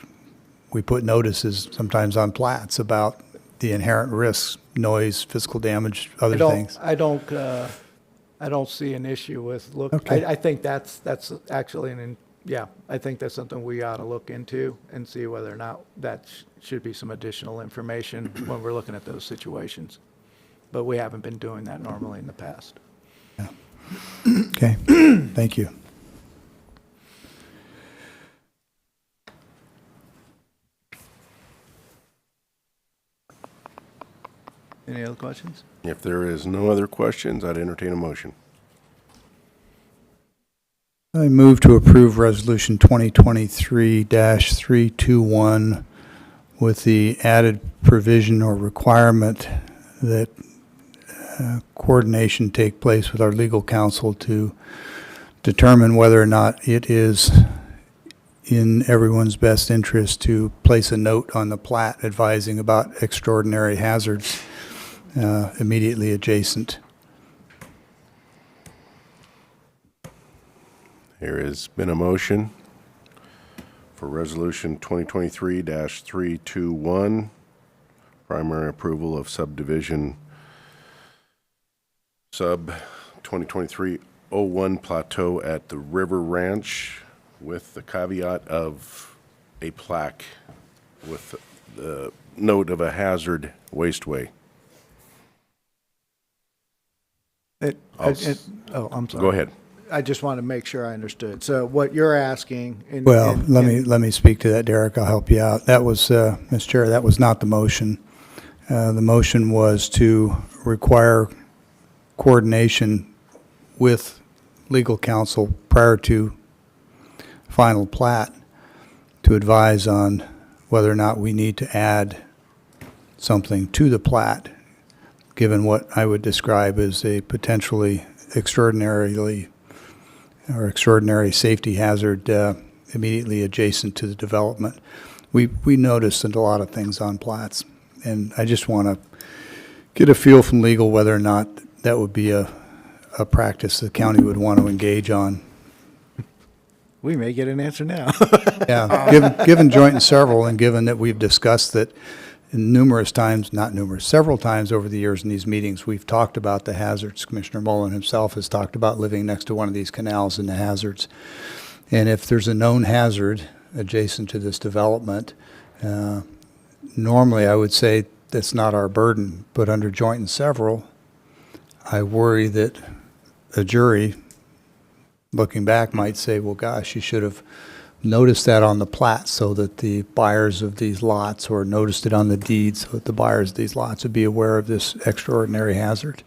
put notices sometimes on plats about the inherent risks, noise, physical damage, other things. I don't see an issue with Okay. I think that's actually I think that's something we ought to look into and see whether or not that should be some additional information when we're looking at those situations. But we haven't been doing that normally in the past. Okay, thank you. Any other questions? If there is no other questions, I'd entertain a motion. I move to approve Resolution 2023-321 with the added provision or requirement that coordination take place with our legal counsel to determine whether or not it is in everyone's best interest to place a note on the plat advising about extraordinary hazards immediately adjacent. There has been a motion for Resolution 2023-321, primary approval of subdivision sub 2023-01 plateau at the River Ranch, with the caveat of a plaque with the note of a hazard wasteway. I'm sorry. Go ahead. I just want to make sure I understood. So what you're asking. Well, let me speak to that, Derek. I'll help you out. That was, Mr. Chair, that was not the motion. The motion was to require coordination with legal counsel prior to final plat to advise on whether or not we need to add something to the plat, given what I would describe as a potentially extraordinary safety hazard immediately adjacent to the development. We noticed a lot of things on plats, and I just want to get a feel from legal whether or not that would be a practice the county would want to engage on. We may get an answer now. Yeah, given joint and several, and given that we've discussed that several times over the years in these meetings, we've talked about the hazards. Commissioner Mullen himself has talked about living next to one of these canals and the hazards. And if there's a known hazard adjacent to this development, normally I would say that's not our burden, but under joint and several, I worry that a jury, looking back, might say, well, gosh, you should have noticed that on the plat so that the buyers of these lots, or noticed it on the deed so that the buyers of these lots would be aware of this extraordinary hazard.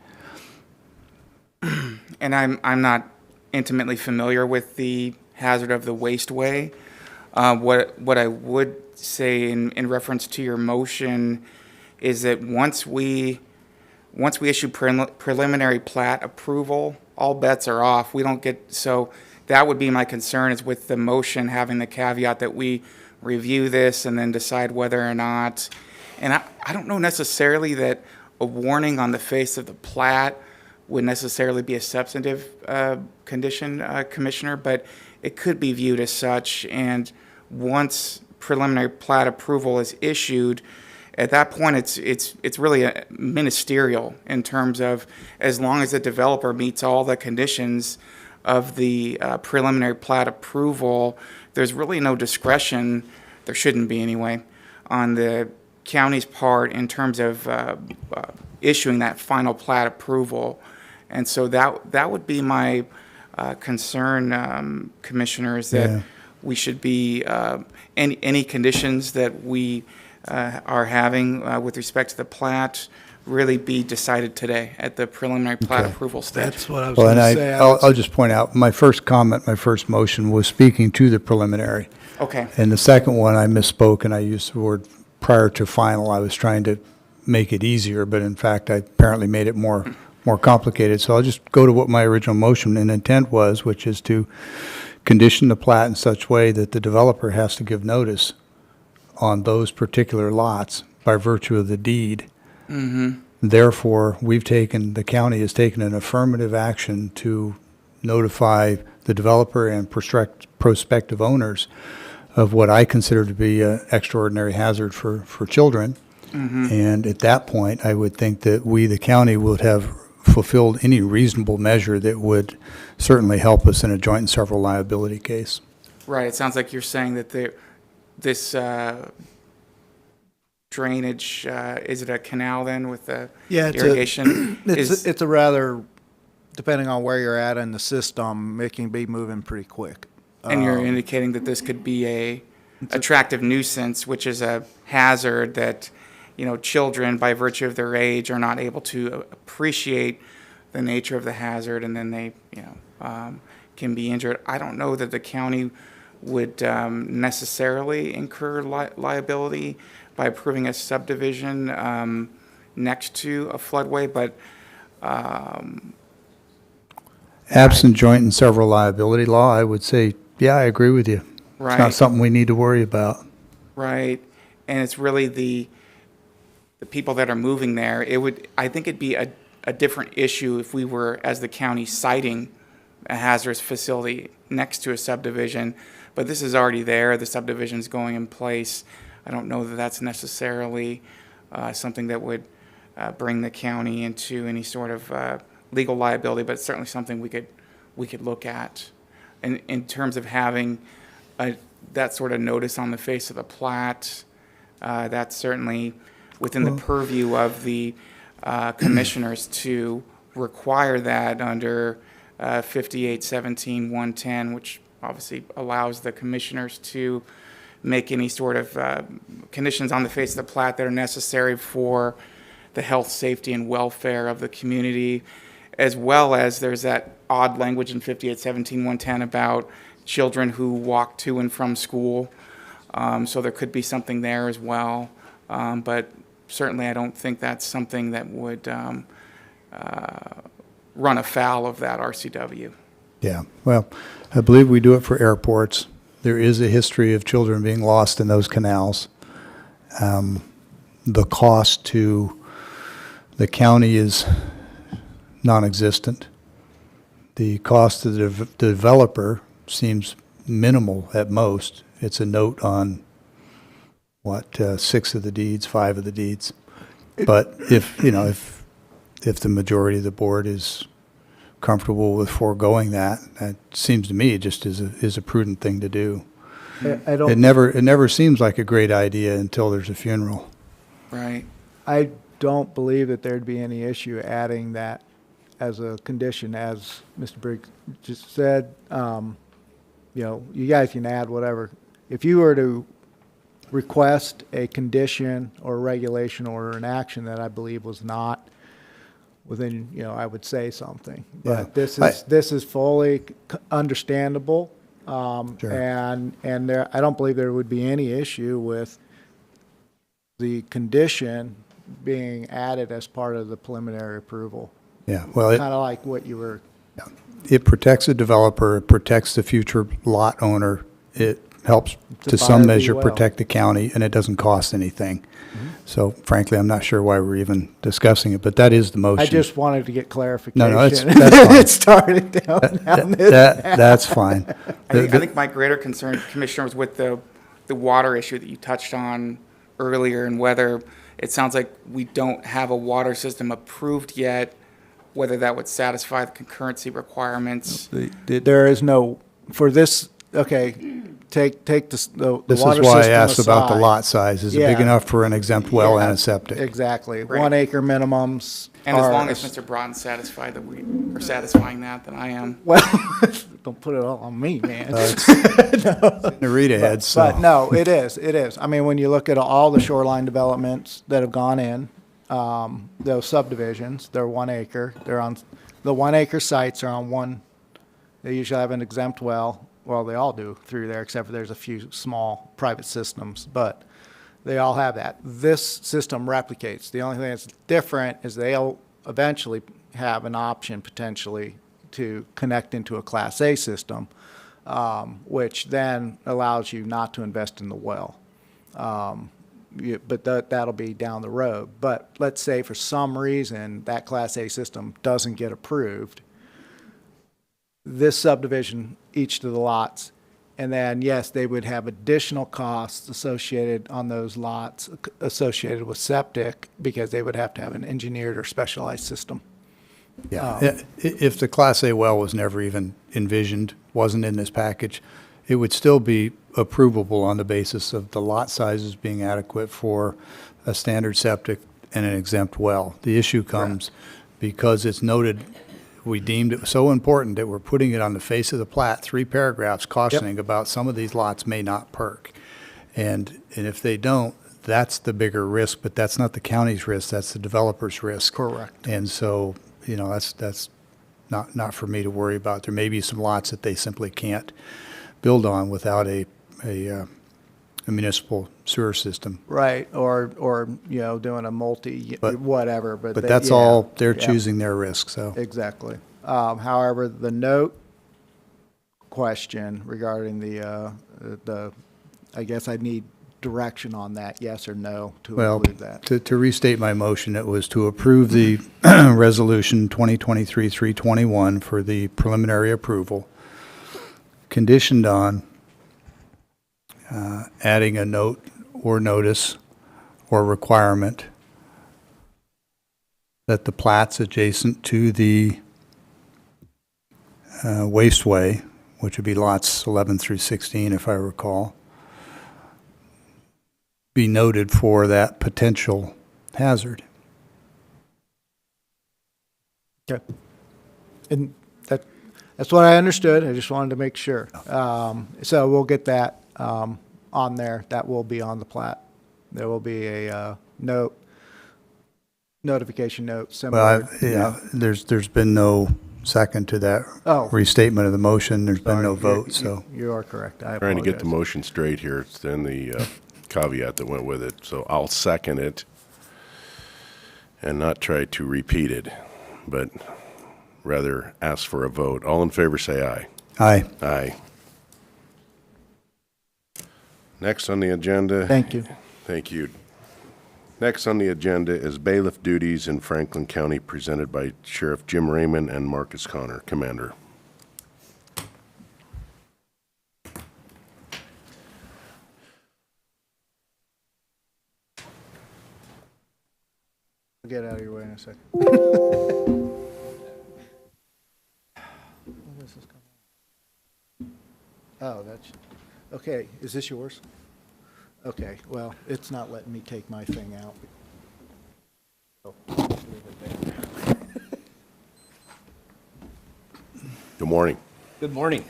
And I'm not intimately familiar with the hazard of the wasteway. What I would say in reference to your motion is that once we issue preliminary plat approval, all bets are off. We don't get, so that would be my concern, is with the motion having the caveat that we review this and then decide whether or not, and I don't know necessarily that a warning on the face of the plat would necessarily be a substantive condition, Commissioner, but it could be viewed as such. And once preliminary plat approval is issued, at that point, it's really ministerial in terms of, as long as the developer meets all the conditions of the preliminary plat approval, there's really no discretion, there shouldn't be anyway, on the county's part in terms of issuing that final plat approval. And so that would be my concern, Commissioners, that Yeah. we should be, any conditions that we are having with respect to the plat really be decided today at the preliminary plat approval stage. That's what I was Well, going and to say. I'll just point out, my first comment, my first motion was speaking to the preliminary. Okay, And the second one, I misspoke and I used the word prior to final. I was trying to make it easier, but in fact, I apparently made it more complicated. So I'll just go to what my original motion and intent was, which is to condition the plat in such way that the developer has to give notice on those particular lots by virtue of the deed. Therefore, the county has taken an affirmative action to notify the developer and prospective owners of what I consider to be an extraordinary hazard for children. And at that point, I would think that we, the county, would have fulfilled any reasonable measure that would certainly help us in a joint and several liability case. right, it sounds like you're saying that this drainage, is it a canal then with the Yeah, it's a- irrigation? It's a rather, depending on where you're at in the system, it can be moving pretty quick. And you're indicating that this could be a attractive nuisance, which is a hazard that, children, by virtue of their age, are not able to appreciate the nature of the hazard, and then they, can be injured. I don't know that the county would necessarily incur liability by approving a subdivision next to a floodway, but Absent joint and several liability law, I would say, yeah, I agree with you. It's Right. not something we need to worry about. right, and it's really the people that are moving there. I think it'd be a different issue if we were, as the county, citing a hazardous facility next to a subdivision, but this is already there, the subdivision's going in place. I don't know that that's necessarily something that would bring the county into any sort of legal liability, but it's certainly something we could look at. And in terms of having that sort of notice on the face of the plat, that's certainly within the purview of the commissioners to require that under 5817-110, which obviously allows the commissioners to make any sort of conditions on the face of the plat that are necessary for the health, safety, and welfare of the community, as well as there's that odd language in 5817-110 about children who walk to and from school. So there could be something there as well. But certainly I don't think that's something that would run afoul of that RCW. Yeah, well, I believe we do it for airports. There is a history of children being lost in those canals. The cost to the county is non-existent. The cost to the developer seems minimal at most. It's a note on, 6 of the deeds, 5 of the deeds. But if the majority of the board is comfortable with foregoing that, that seems to me just is a prudent thing to do. I It don't, never seems like a great idea until there's a funeral. Right. I don't believe that there'd be any issue adding that as a condition, as Mr. Briggs just said. You guys can add whatever. If you were to request a condition or a regulation or an action that I believe was not within, I would say something. Yeah. But this I- is fully understandable. Sure. And there, I don't believe there would be any issue with the condition being added as part of the preliminary approval. Yeah, well, Kind of like what you were It protects the developer, it protects the future lot owner, it helps To to buyer some be measure well. protect the county, and it doesn't cost anything. So frankly, I'm not sure why we're even discussing it, but that is the motion. I just wanted to get clarification. that's fine. It started down this. That's fine. I think my greater concern, Commissioner, was with the water issue that you touched on earlier, and whether it sounds like we don't have a water system approved yet, whether that would satisfy the concurrency requirements. There is no, for this, okay, take the This is water why I system asked about the aside. lot size. Is it big Yeah. enough for an exempt well and Yeah. a septic? Exactly. Right. 1 acre minimums. And as are- long as Mr. Broughton's satisfied that we are satisfying that, then I am. Well, don't put it all on me, man. The Rita had, But so. no, it is. I mean, when you look at all the shoreline developments that have gone in, those subdivisions, they're 1 acre. They're on, the 1 acre sites are on one, they usually have an exempt well. Well, they all do through there, except for there's a few small private systems, but they all have that. This system replicates. The only thing that's different is they'll eventually have an option potentially to connect into a Class A system, which then allows you not to invest in the well. But that'll be down the road. But let's say for some reason that Class A system doesn't get approved, this subdivision, each of the lots, and then, yes, they would have additional costs associated on those lots associated with septic because they would have to have an engineered or specialized system. Yeah. If the Class A well was never even envisioned, wasn't in this package, it would still be approvable on the basis of the lot sizes being adequate for a standard septic and an exempt well. The issue comes because it's noted, we deemed it so important that we're putting it on the face of the plat, 3 paragraphs cautioning about some of these lots may not perk. And if they don't, that's the bigger risk, but that's not the county's risk, that's the developer's risk. Correct. And so, that's not for me to worry about. There may be some lots that they simply can't build on without a municipal sewer system. Right, or, doing a multi, But- whatever, But they- that's yeah, all, they're yeah. choosing their risk, so. Exactly. However, the note question regarding the, I guess I need direction on that, yes or no, to Well, include that. to restate my motion, it was to approve the resolution 2023-321 for the preliminary approval, conditioned on adding a note or notice or requirement that the plats adjacent to the wasteway, which would be lots 11 through 16, if I recall, be noted for that potential hazard. Okay. And that's what I understood. I just wanted to make sure. So we'll get that on there. That will be on the plat. There will be a notification note similar. Well, there's been no second to that Oh. restatement of the motion. There's been Sorry, no you- vote, you- so. You are correct. I Trying to get the apologize. motion straight here, it's then the caveat that went with it. So I'll second it and not try to repeat it, but rather ask for a vote. All in favor, say aye. Aye. Aye. Next on the agenda. Thank you. Thank you. Next on the agenda is bailiff duties in Franklin County, presented by Sheriff Jim Raymond and Marcus Connor, Commander. I'll get out of your way in a second. Oh, that's, okay, is this yours? Okay, well, it's not letting me take my thing out. So, leave it there. Good morning. Good morning.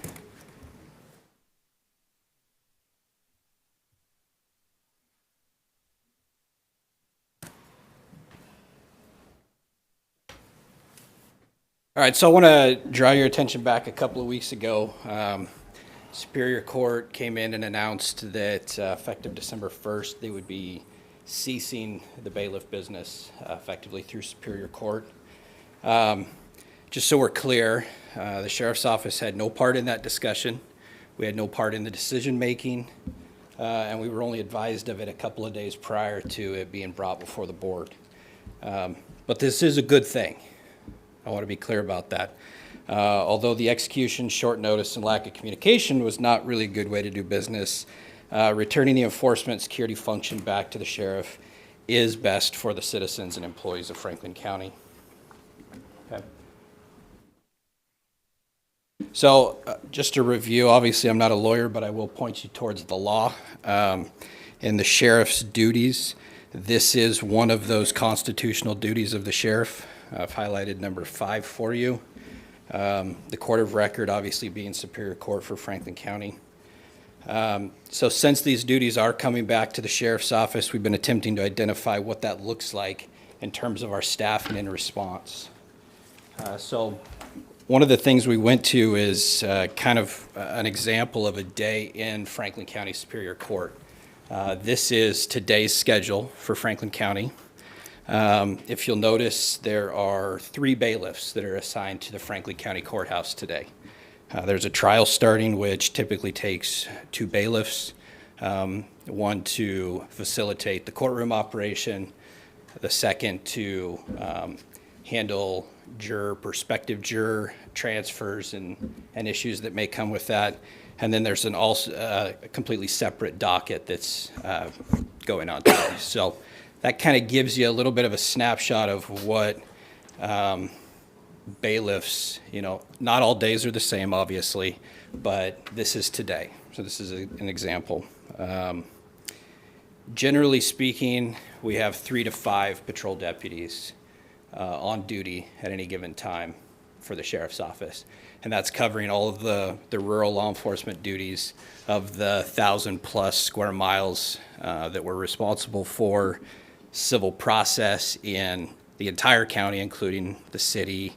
All right, so I want to draw your attention back a couple of weeks ago. Superior Court came in and announced that effective December 1st, they would be ceasing the bailiff business effectively through Superior Court. Just so we're clear, the sheriff's office had no part in that discussion. We had no part in the decision-making, and we were only advised of it a couple of days prior to it being brought before the board. But this is a good thing. I want to be clear about that. Although the execution, short notice, and lack of communication was not really a good way to do business, returning the enforcement security function back to the sheriff is best for the citizens and employees of Franklin County. Okay. So just to review, obviously I'm not a lawyer, but I will point you towards the law. In the sheriff's duties, this is one of those constitutional duties of the sheriff. I've highlighted number 5 for you. The court of record obviously being Superior Court for Franklin County. So since these duties are coming back to the sheriff's office, we've been attempting to identify what that looks like in terms of our staffing and response. So one of the things we went to is kind of an example of a day in Franklin County Superior Court. This is today's schedule for Franklin County. If you'll notice, there are 3 bailiffs that are assigned to the Franklin County Courthouse today. There's a trial starting, which typically takes 2 bailiffs, one to facilitate the courtroom operation, the second to handle prospective juror transfers and issues that may come with that. And then there's a completely separate docket that's going on today. So that kind of gives you a little bit of a snapshot of what bailiffs, not all days are the same, obviously, but this is today. So this is an example. Generally speaking, we have 3 to 5 patrol deputies on duty at any given time for the sheriff's office. And that's covering all of the rural law enforcement duties of the 1,000+ square miles that we're responsible for, civil process in the entire county, including the city,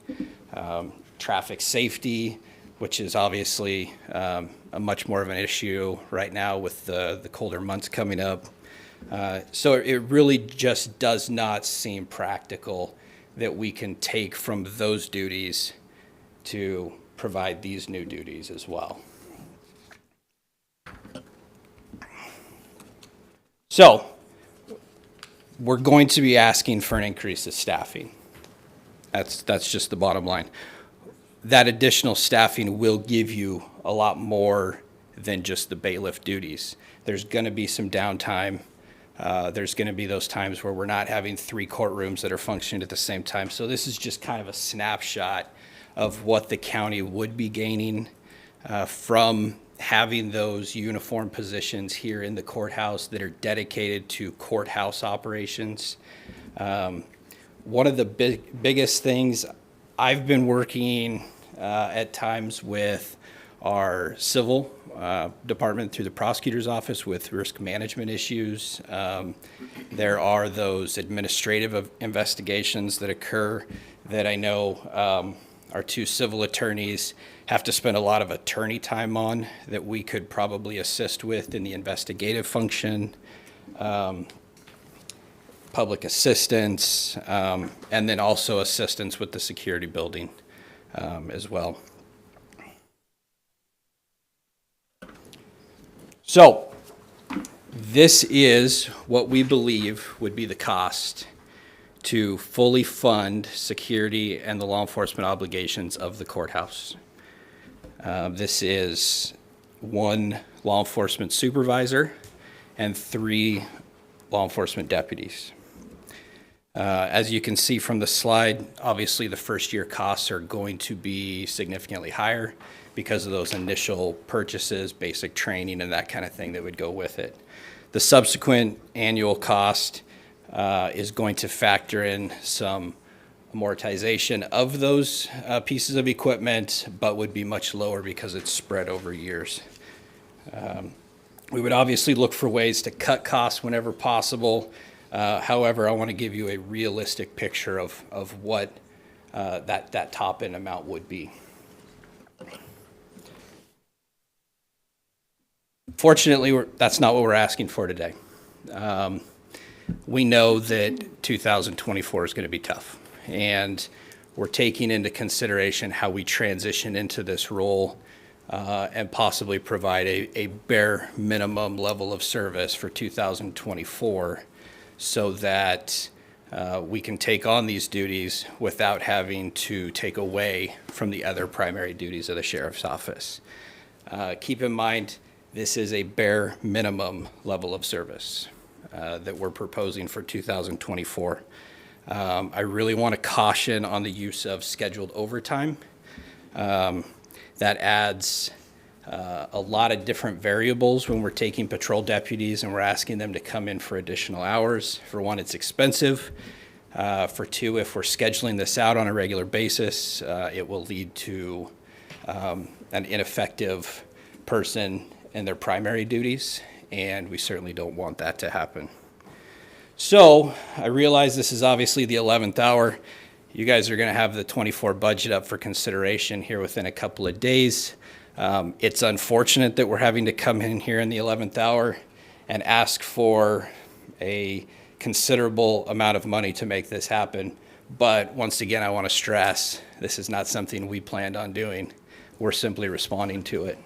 traffic safety, which is obviously a much more of an issue right now with the colder months coming up. So it really just does not seem practical that we can take from those duties to provide these new duties as well. So we're going to be asking for an increase of staffing. That's just the bottom line. That additional staffing will give you a lot more than just the bailiff duties. There's going to be some downtime. There's going to be those times where we're not having 3 courtrooms that are functioning at the same time. So this is just kind of a snapshot of what the county would be gaining from having those uniform positions here in the courthouse that are dedicated to courthouse operations. One of the biggest things, I've been working at times with our civil department through the prosecutor's office with risk management issues. There are those administrative investigations that occur that I know our 2 civil attorneys have to spend a lot of attorney time on that we could probably assist with in the investigative function, public assistance, and then also assistance with the security building as well. So this is what we believe would be the cost to fully fund security and the law enforcement obligations of the courthouse. This is 1 law enforcement supervisor and 3 law enforcement deputies. As you can see from the slide, obviously the first year costs are going to be significantly higher because of those initial purchases, basic training, and that kind of thing that would go with it. The subsequent annual cost is going to factor in some amortization of those pieces of equipment, but would be much lower because it's spread over years. We would obviously look for ways to cut costs whenever possible. However, I want to give you a realistic picture of what that top end amount would be. Fortunately, that's not what we're asking for today. We know that 2024 is going to be tough, and we're taking into consideration how we transition into this role and possibly provide a bare minimum level of service for 2024 so that we can take on these duties without having to take away from the other primary duties of the sheriff's office. Keep in mind, this is a bare minimum level of service that we're proposing for 2024. I really want to caution on the use of scheduled overtime. That adds a lot of different variables when we're taking patrol deputies and we're asking them to come in for additional hours. For one, it's expensive. For two, if we're scheduling this out on a regular basis, it will lead to an ineffective person in their primary duties, and we certainly don't want that to happen. So I realize this is obviously the 11th hour. You guys are going to have the 24 budget up for consideration here within a couple of days. It's unfortunate that we're having to come in here in the 11th hour and ask for a considerable amount of money to make this happen. But once again, I want to stress, this is not something we planned on doing. We're simply responding to it.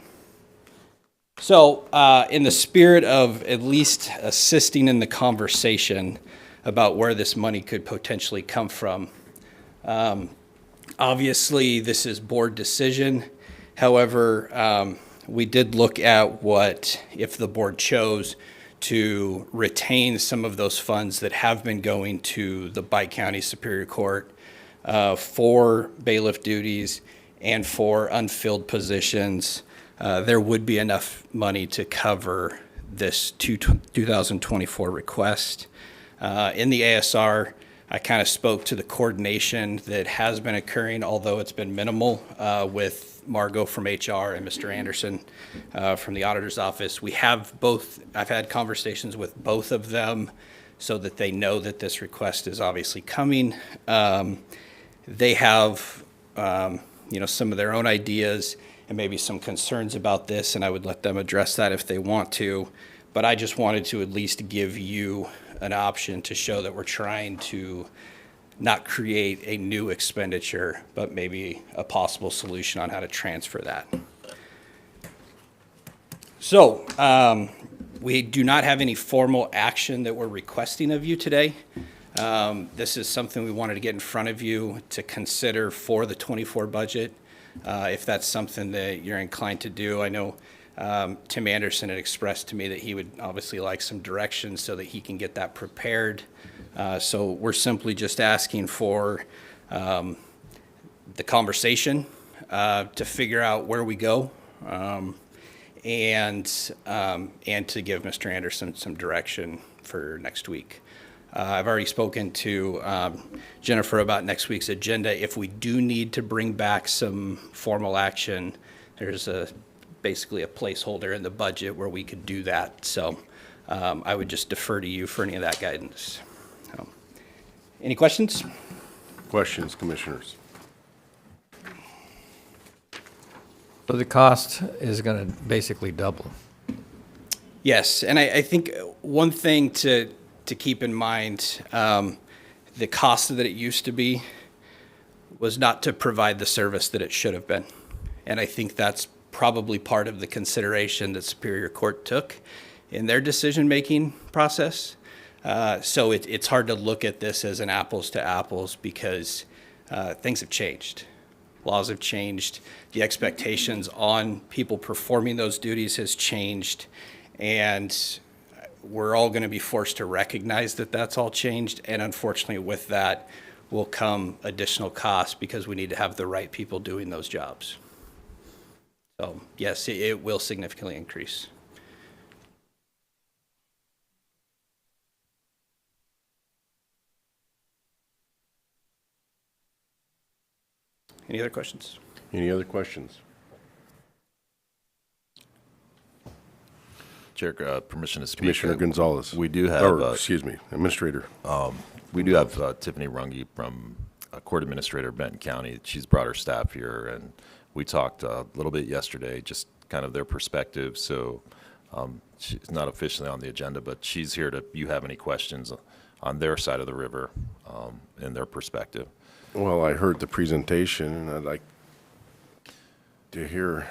So in the spirit of at least assisting in the conversation about where this money could potentially come from, obviously this is board decision. However, we did look at what if the board chose to retain some of those funds that have been going to the Pike County Superior Court for bailiff duties and for unfilled positions. There would be enough money to cover this 2024 request. In the ASR, I kind of spoke to the coordination that has been occurring, although it's been minimal, with Margot from HR and Mr. Anderson from the auditor's office. We have both, I've had conversations with both of them so that they know that this request is obviously coming. They have, some of their own ideas and maybe some concerns about this, and I would let them address that if they want to. But I just wanted to at least give you an option to show that we're trying to not create a new expenditure, but maybe a possible solution on how to transfer that. So we do not have any formal action that we're requesting of you today. This is something we wanted to get in front of you to consider for the 24 budget. If that's something that you're inclined to do. I know Tim Anderson had expressed to me that he would obviously like some direction so that he can get that prepared. So we're simply just asking for the conversation to figure out where we go and to give Mr. Anderson some direction for next week. I've already spoken to Jennifer about next week's agenda. If we do need to bring back some formal action, there's basically a placeholder in the budget where we could do that. So I would just defer to you for any of that guidance. So, any questions? Questions, commissioners? So the cost is going to basically double. Yes, and I think one thing to keep in mind, the cost that it used to be was not to provide the service that it should have been. And I think that's probably part of the consideration that Superior Court took in their decision-making process. So it's hard to look at this as an apples to apples because things have changed. Laws have changed. The expectations on people performing those duties has changed. And we're all going to be forced to recognize that that's all changed. And unfortunately, with that will come additional costs because we need to have the right people doing those jobs. So yes, it will significantly increase. Any other questions? Any other questions? Chair, permission to speak. Commissioner Gonzalez. We do have, Or, excuse me, Administrator. we do have Tiffany Runge from Court Administrator Benton County. She's brought her staff here, and we talked a little bit yesterday, just kind of their perspective. So she's not officially on the agenda, but she's here to, if you have any questions on their side of the river and their perspective. Well, I heard the presentation, and I'd like to hear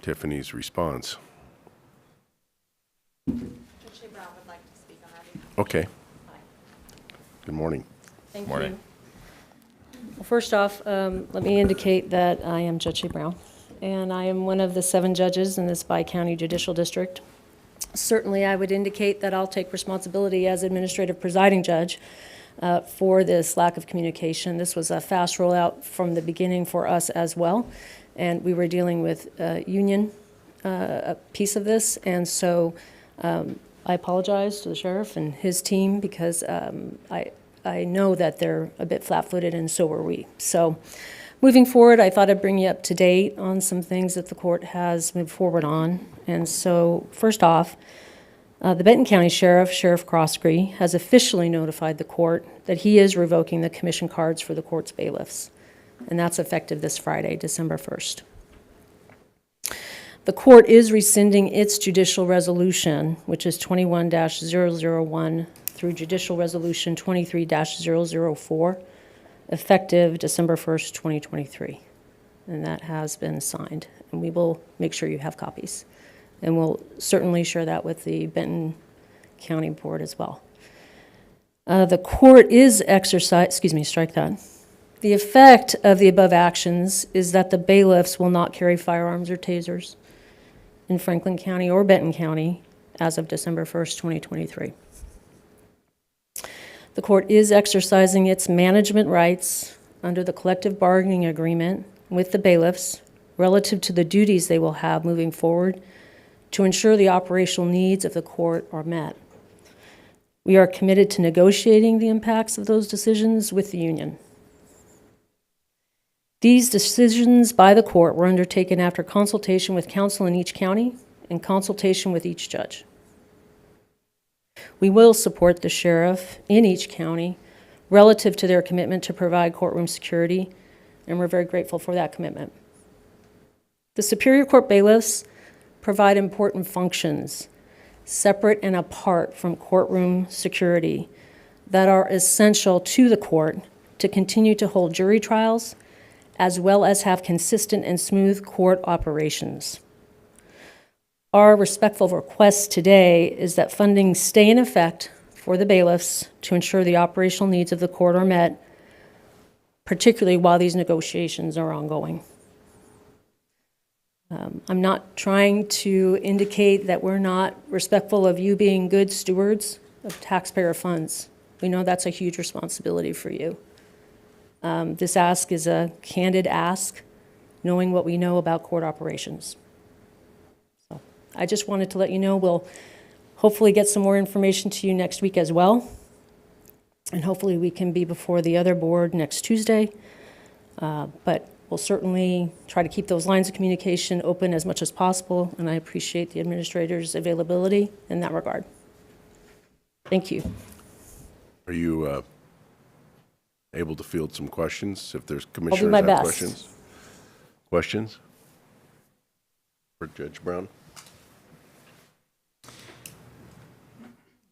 Tiffany's response. Okay. Good morning. Thank Morning. you. Well, first off, let me indicate that I am Judge Shea Brown, and I am one of the 7 judges in this Bi-County Judicial District. Certainly, I would indicate that I'll take responsibility as administrative presiding judge for this lack of communication. This was a fast rollout from the beginning for us as well, and we were dealing with union, a piece of this, and so I apologize to the sheriff and his team because I know that they're a bit flat-footed, and so are we. So moving forward, I thought I'd bring you up to date on some things that the court has moved forward on. And so first off, the Benton County Sheriff, Sheriff Croskrey, has officially notified the court that he is revoking the commission cards for the court's bailiffs. And that's effective this Friday, December 1st. The court is rescinding its judicial resolution, which is 21-001 through judicial resolution 23-004, effective December 1st, 2023. And that has been signed. And we will make sure you have copies. And we'll certainly share that with the Benton County Board as well. The court is strike that. The effect of the above actions is that the bailiffs will not carry firearms or tasers in Franklin County or Benton County as of December 1st, 2023. The court is exercising its management rights under the collective bargaining agreement with the bailiffs relative to the duties they will have moving forward to ensure the operational needs of the court are met. We are committed to negotiating the impacts of those decisions with the union. These decisions by the court were undertaken after consultation with counsel in each county and consultation with each judge. We will support the sheriff in each county relative to their commitment to provide courtroom security, and we're very grateful for that commitment. The Superior Court bailiffs provide important functions separate and apart from courtroom security that are essential to the court to continue to hold jury trials as well as have consistent and smooth court operations. Our respectful request today is that funding stay in effect for the bailiffs to ensure the operational needs of the court are met, particularly while these negotiations are ongoing. I'm not trying to indicate that we're not respectful of you being good stewards of taxpayer funds. We know that's a huge responsibility for you. This ask is a candid ask, knowing what we know about court operations. So I just wanted to let you know we'll hopefully get some more information to you next week as well. And hopefully we can be before the other board next Tuesday. But we'll certainly try to keep those lines of communication open as much as possible, and I appreciate the administrator's availability in that regard. Thank you. Are you able to field some questions if there's commissioners my have best. questions? Questions for Judge Brown?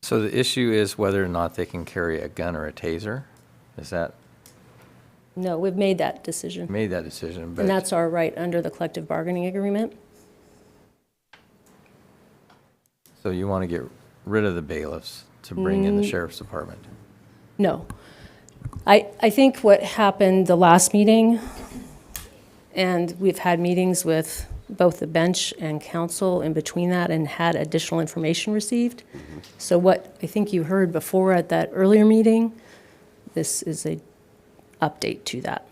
So the issue is whether or not they can carry a gun or a taser? Is that, No, we've made that decision, made that decision, but. and that's our right under the collective bargaining agreement. So you want to get rid of the bailiffs to bring in the sheriff's department? No. I think what happened the last meeting, and we've had meetings with both the bench and council in between that and had additional information received. So what I think you heard before at that earlier meeting, this is a update to that.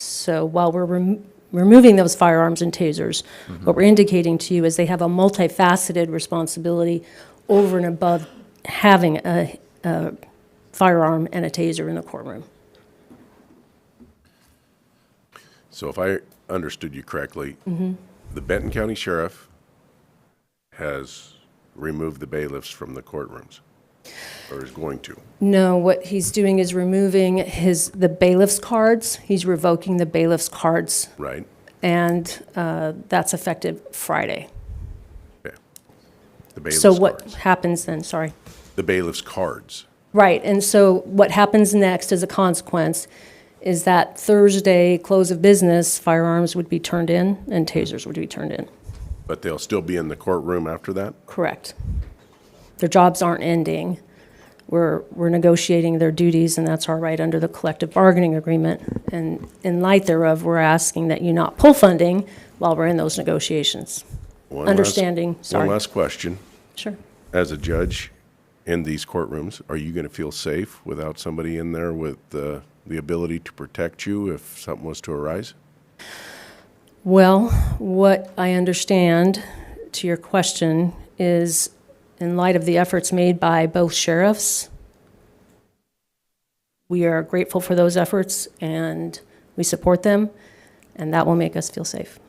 So while we're removing those firearms and tasers, what we're indicating to you is they have a multifaceted responsibility over and above having a firearm and a taser in the courtroom. So if I understood you correctly, the Benton County Sheriff has removed the bailiffs from the courtrooms, or is going to. No, what he's doing is removing the bailiff's cards. He's revoking the bailiff's cards, Right? and that's effective Friday. Okay. The bailiff's So what cards. happens then? Sorry. The bailiff's cards. Right, and so what happens next as a consequence is that Thursday close of business, firearms would be turned in and tasers would be turned in. But they'll still be in the courtroom after that? Correct. Their jobs aren't ending. We're negotiating their duties, and that's our right under the collective bargaining agreement. And in light thereof, we're asking that you not pull funding while we're in those negotiations. One last- Understanding, sorry. One last question. Sure. As a judge in these courtrooms, are you going to feel safe without somebody in there with the ability to protect you if something was to arise? Well, what I understand to your question is, in light of the efforts made by both sheriffs, we are grateful for those efforts and we support them, and that will make us feel safe.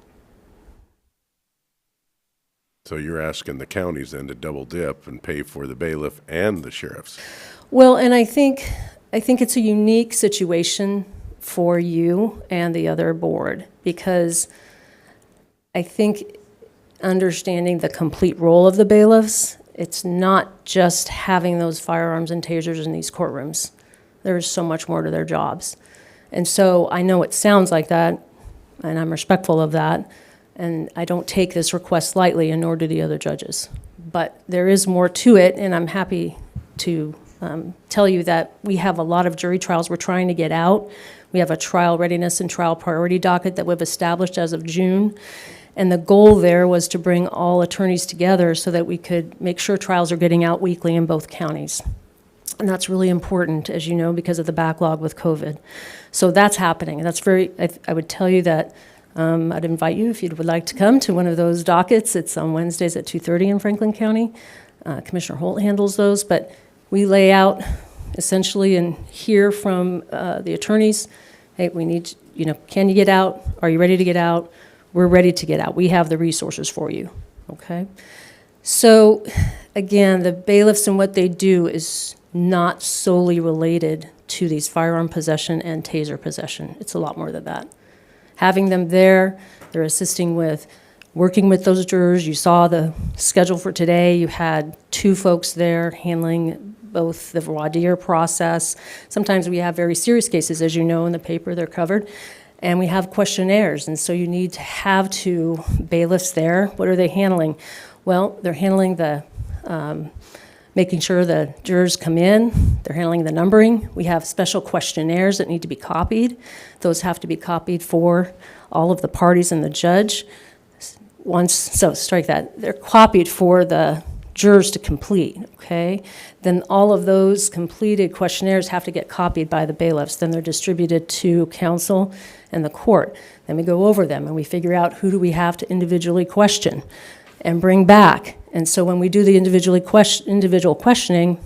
So you're asking the counties then to double dip and pay for the bailiff and the sheriffs? Well, and I think it's a unique situation for you and the other board, because I think understanding the complete role of the bailiffs, it's not just having those firearms and tasers in these courtrooms. There's so much more to their jobs. And so I know it sounds like that, and I'm respectful of that, and I don't take this request lightly, and nor do the other judges. But there is more to it, and I'm happy to tell you that we have a lot of jury trials we're trying to get out. We have a trial readiness and trial priority docket that we've established as of June. And the goal there was to bring all attorneys together so that we could make sure trials are getting out weekly in both counties. And that's really important, as you know, because of the backlog with COVID. So that's happening. And that's I would tell you that I'd invite you, if you would like to come to one of those dockets. It's on Wednesdays at 2:30 in Franklin County. Commissioner Holt handles those, but we lay out essentially and hear from the attorneys, hey, we need, can you get out? Are you ready to get out? We're ready to get out. We have the resources for you, okay? So again, the bailiffs and what they do is not solely related to these firearm possession and taser possession. It's a lot more than that. Having them there, they're assisting with working with those jurors. You saw the schedule for today. You had 2 folks there handling both the voir dire process. Sometimes we have very serious cases, as you know in the paper, they're covered. And we have questionnaires, and so you need to have 2 bailiffs there. What are they handling? Well, they're handling the making sure the jurors come in. They're handling the numbering. We have special questionnaires that need to be copied. Those have to be copied for all of the parties and the judge. Strike that. They're copied for the jurors to complete, okay? Then all of those completed questionnaires have to get copied by the bailiffs. Then they're distributed to counsel and the court. Then we go over them and we figure out who do we have to individually question and bring back. And so when we do the individual questioning,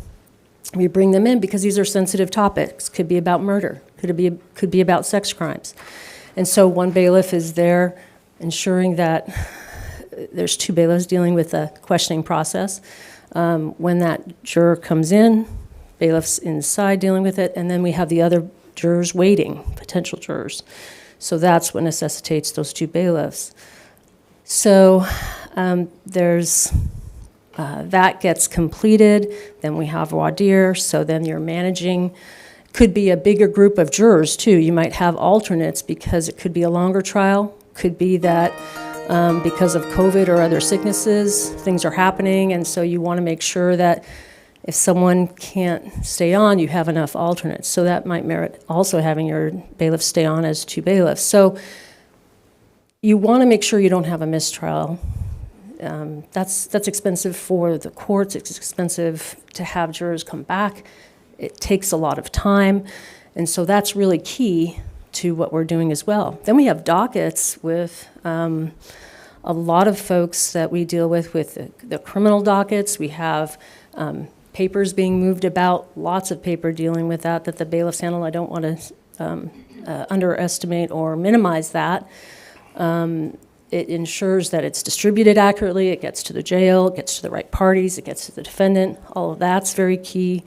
we bring them in because these are sensitive topics. Could be about murder, could be about sex crimes. And so one bailiff is there ensuring that there's 2 bailiffs dealing with the questioning process. When that juror comes in, bailiffs inside dealing with it, and then we have the other jurors waiting, potential jurors. So that's what necessitates those 2 bailiffs. So there's that gets completed, then we have voir dire, so then you're managing. Could be a bigger group of jurors too. You might have alternates because it could be a longer trial, could be that because of COVID or other sicknesses, things are happening, and so you want to make sure that if someone can't stay on, you have enough alternates. So that might merit also having your bailiffs stay on as 2 bailiffs. So you want to make sure you don't have a mistrial. That's expensive for the courts. It's expensive to have jurors come back. It takes a lot of time, and so that's really key to what we're doing as well. Then we have dockets with a lot of folks that we deal with the criminal dockets. We have papers being moved about, lots of paper dealing with that the bailiffs handle. I don't want to underestimate or minimize that. It ensures that it's distributed accurately, it gets to the jail, it gets to the right parties, it gets to the defendant. All of that's very key.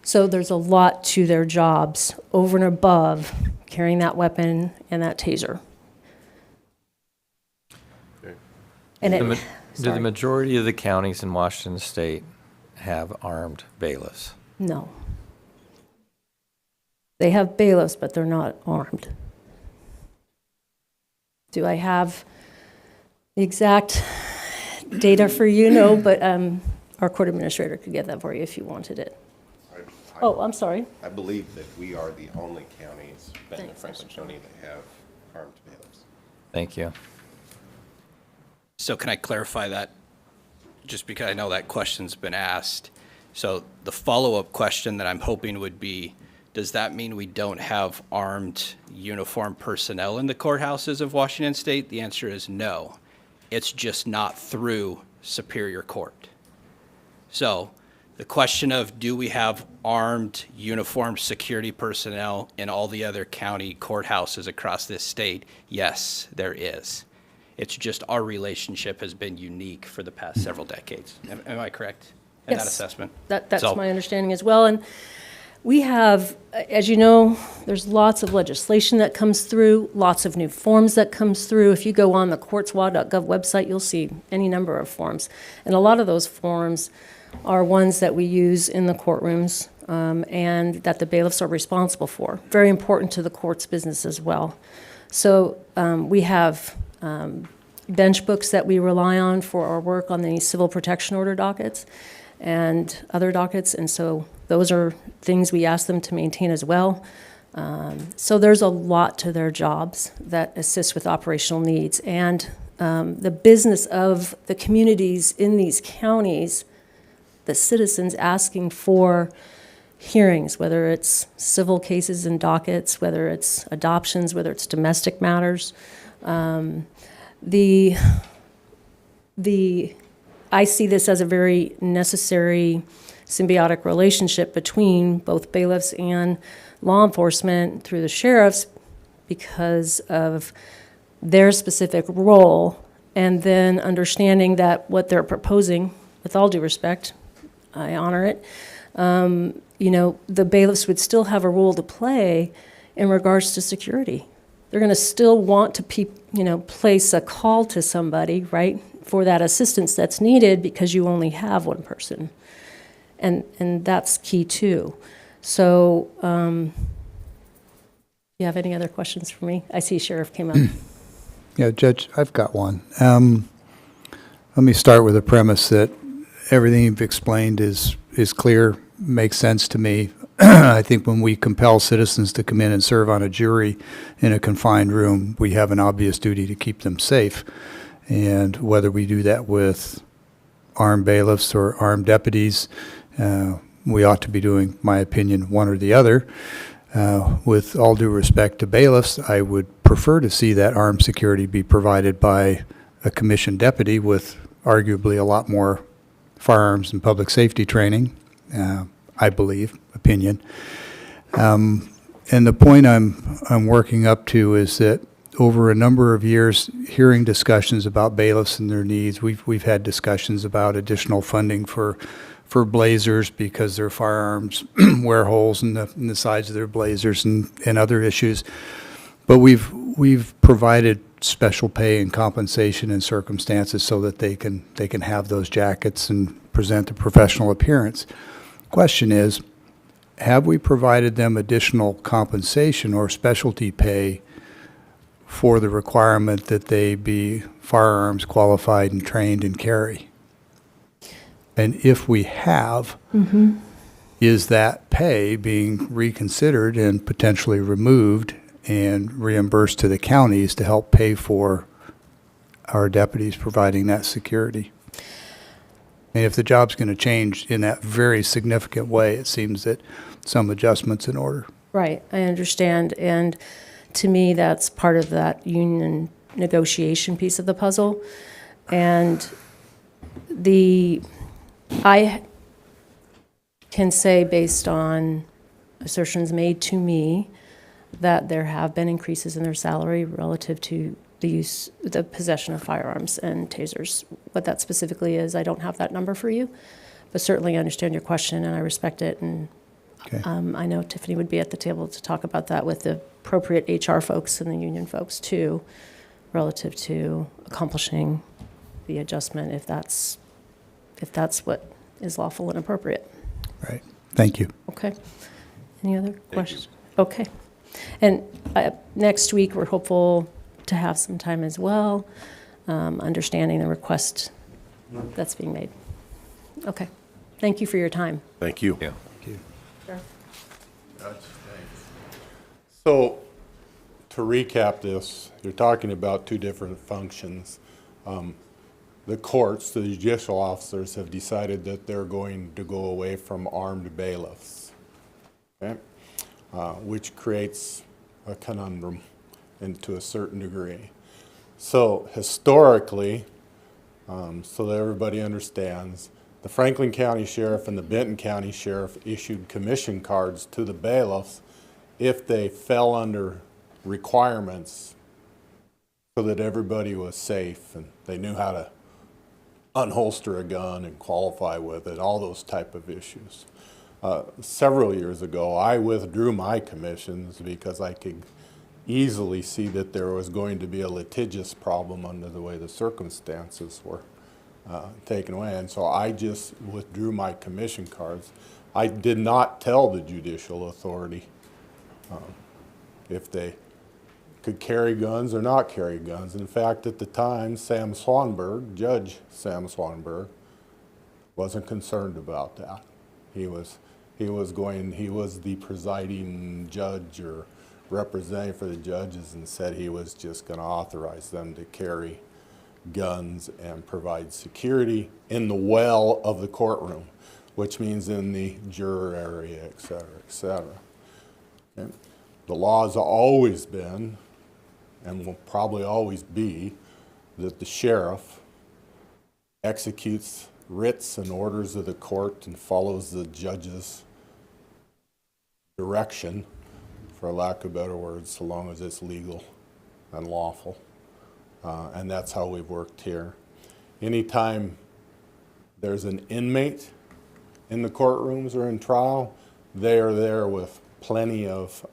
So there's a lot to their jobs over and above carrying that weapon and that taser. Okay. And Do the majority of the counties in Washington State have armed bailiffs? No. They have bailiffs, but they're not armed. Do I have the exact data for you? No, but our court administrator could get that for you if you wanted it. Oh, I'm sorry. I believe that we are the only counties, Benton and Thanks, Franklin County, that have armed bailiffs. Thank you. So can I clarify that? Just because I know that question's been asked. So the follow-up question that I'm hoping would be, does that mean we don't have armed uniformed personnel in the courthouses of Washington State? The answer is no. It's just not through Superior Court. So the question of, do we have armed uniformed security personnel in all the other county courthouses across this state? Yes, there is. It's just our relationship has been unique for the past several decades. Am I correct in that Yes. assessment? That's So- my understanding as well. And we have, as you know, there's lots of legislation that comes through, lots of new forms that comes through. If you go on the courtswa.gov website, you'll see any number of forms. And a lot of those forms are ones that we use in the courtrooms and that the bailiffs are responsible for. Very important to the court's business as well. So we have bench books that we rely on for our work on the civil protection order dockets and other dockets, and so those are things we ask them to maintain as well. So there's a lot to their jobs that assist with operational needs, and the business of the communities in these counties, the citizens asking for hearings, whether it's civil cases and dockets, whether it's adoptions, whether it's domestic matters. I see this as a very necessary symbiotic relationship between both bailiffs and law enforcement through the sheriffs because of their specific role, and then understanding that what they're proposing, with all due respect, I honor it, the bailiffs would still have a role to play in regards to security. They're going to still want to place a call to somebody, right, for that assistance that's needed because you only have one person. And that's key too. So, you have any other questions for me? I see Sheriff came up. Yeah, Judge, I've got one. Let me start with the premise that everything you've explained is clear, makes sense to me. I think when we compel citizens to come in and serve on a jury in a confined room, we have an obvious duty to keep them safe. And whether we do that with armed bailiffs or armed deputies, we ought to be doing, my opinion, one or the other. With all due respect to bailiffs, I would prefer to see that armed security be provided by a commissioned deputy with arguably a lot more firearms and public safety training, I believe, opinion. And the point I'm working up to is that over a number of years, hearing discussions about bailiffs and their needs, we've had discussions about additional funding for blazers because their firearms wear holes in the sides of their blazers and other issues. But we've provided special pay and compensation in circumstances so that they can have those jackets and present a professional appearance. Question is, have we provided them additional compensation or specialty pay for the requirement that they be firearms qualified and trained and carry? And if we have, is that pay being reconsidered and potentially removed and reimbursed to the counties to help pay for our deputies providing that security? And if the job's going to change in that very significant way, it seems that some adjustment's in order. Right, I understand. And to me, that's part of that union negotiation piece of the puzzle. And I can say, based on assertions made to me, that there have been increases in their salary relative to the possession of firearms and tasers. What that specifically is, I don't have that number for you, but certainly I understand your question and I respect it. And Okay. I know Tiffany would be at the table to talk about that with the appropriate HR folks and the union folks too, relative to accomplishing the adjustment if that's what is lawful and appropriate. Right. Thank you. Okay. Any other questions? Okay. And next week, we're hopeful to have some time as well, understanding the request that's being made. Okay. Thank you for your time. Thank you. Yeah. So, to recap this, you're talking about two different functions. The courts, the judicial officers, have decided that they're going to go away from armed bailiffs, okay? Which creates a conundrum and to a certain degree. So historically, so that everybody understands, the Franklin County Sheriff and the Benton County Sheriff issued commission cards to the bailiffs if they fell under requirements so that everybody was safe and they knew how to unholster a gun and qualify with it, all those type of issues. Several years ago, I withdrew my commissions because I could easily see that there was going to be a litigious problem under the way the circumstances were taken away. And so I just withdrew my commission cards. I did not tell the judicial authority if they could carry guns or not carry guns. In fact, at the time, Sam Swanberg, Judge Sam Swanberg, wasn't concerned about that. He was the presiding judge or representative for the judges and said he was just going to authorize them to carry guns and provide security in the well of the courtroom, which means in the juror area, et cetera, et cetera. Okay. The law has always been, and will probably always be, that the sheriff executes writs and orders of the court and follows the judge's direction, for lack of better words, so long as it's legal and lawful. And that's how we've worked here. Anytime there's an inmate in the courtrooms or in trial, they are there with plenty of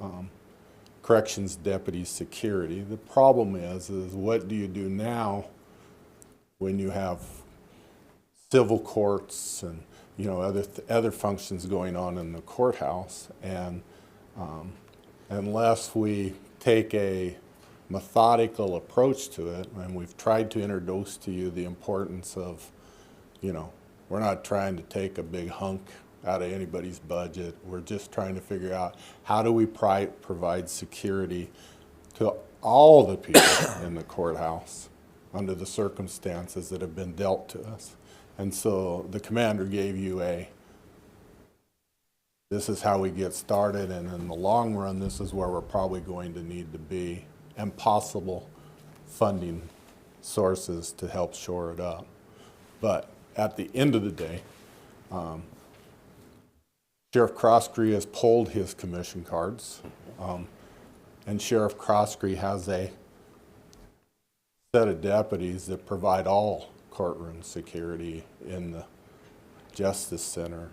corrections deputy security. The problem is what do you do now when you have civil courts and other functions going on in the courthouse? And unless we take a methodical approach to it, and we've tried to introduce to you the importance of, we're not trying to take a big hunk out of anybody's budget. We're just trying to figure out how do we provide security to all the people in the courthouse under the circumstances that have been dealt to us. And so the commander gave you this is how we get started, and in the long run, this is where we're probably going to need to be, and possible funding sources to help shore it up. But at the end of the day, Sheriff Croskrey has pulled his commission cards, and Sheriff Croskrey has a set of deputies that provide all courtroom security in the Justice Center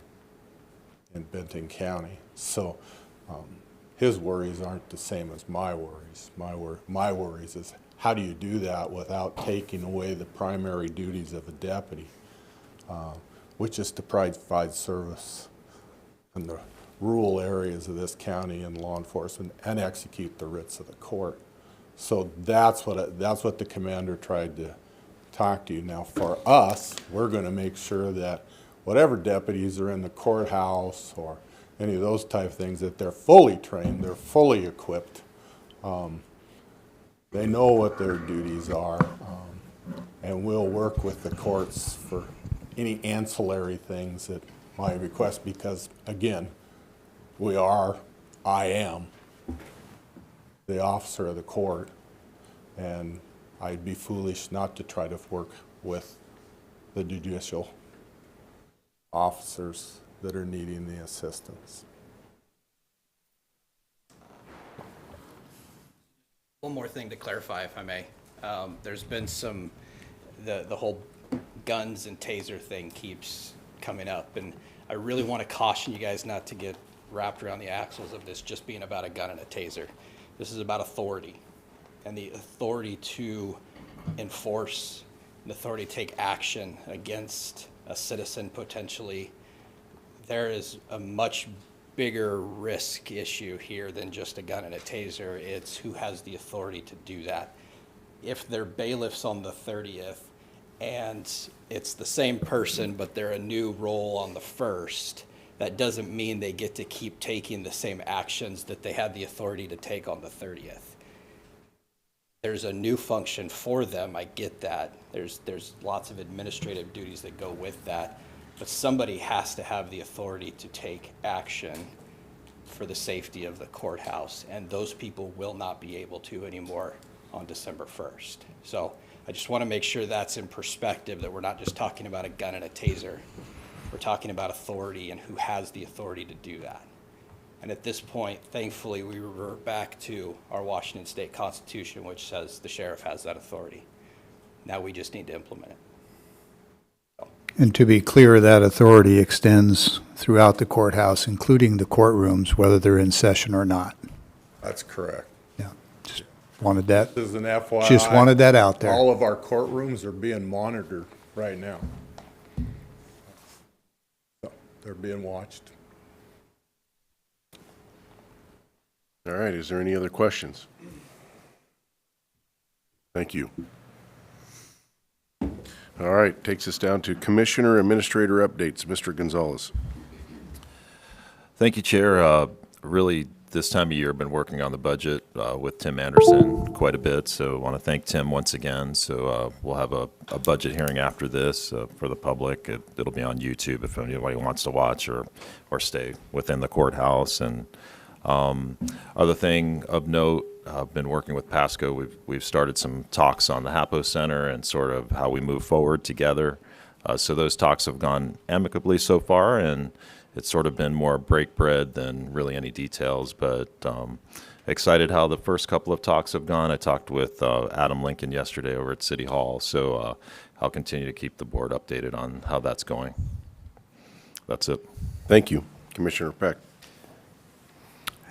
in Benton County. So his worries aren't the same as my worries. My worries is how do you do that without taking away the primary duties of a deputy, which is to provide service in the rural areas of this county and law enforcement and execute the writs of the court. So that's what the commander tried to talk to you. Now for us, we're going to make sure that whatever deputies are in the courthouse or any of those type of things, that they're fully trained, they're fully equipped, they know what their duties are, and we'll work with the courts for any ancillary things that might request, because again, I am the officer of the court, and I'd be foolish not to try to work with the judicial officers that are needing the assistance. One more thing to clarify, if I may. There's been the whole guns and taser thing keeps coming up, and I really want to caution you guys not to get wrapped around the axles of this just being about a gun and a taser. This is about authority, and the authority to enforce, the authority to take action against a citizen potentially. There is a much bigger risk issue here than just a gun and a taser. It's who has the authority to do that. If they're bailiffs on the 30th and it's the same person, but they're a new role on the 1st, that doesn't mean they get to keep taking the same actions that they had the authority to take on the 30th. There's a new function for them, I get that. There's lots of administrative duties that go with that, but somebody has to have the authority to take action for the safety of the courthouse, and those people will not be able to anymore on December 1st. So I just want to make sure that's in perspective, that we're not just talking about a gun and a taser. We're talking about authority and who has the authority to do that. And at this point, thankfully, we revert back to our Washington State Constitution, which says the sheriff has that authority. Now we just need to implement it. And to be clear, that authority extends throughout the courthouse, including the courtrooms, whether they're in session or not. That's correct. Yeah, just wanted that. This is an FYI. Just wanted that out there. All of our courtrooms are being monitored right now. So, they're being watched. All right, is there any other questions? Thank you. All right, takes us down to Commissioner Administrator updates. Mr. Gonzalez. Thank you, Chair. Really, this time of year, I've been working on the budget with Tim Anderson quite a bit, so I want to thank Tim once again. So we'll have a budget hearing after this for the public. It'll be on YouTube if anybody wants to watch or stay within the courthouse. And other thing of note, I've been working with Pasco. We've started some talks on the HAPO Center and sort of how we move forward together. So those talks have gone amicably so far, and it's sort of been more break bread than really any details, but excited how the first couple of talks have gone. I talked with Adam Lincoln yesterday over at City Hall, so I'll continue to keep the board updated on how that's going. That's it. Thank you. Commissioner Peck.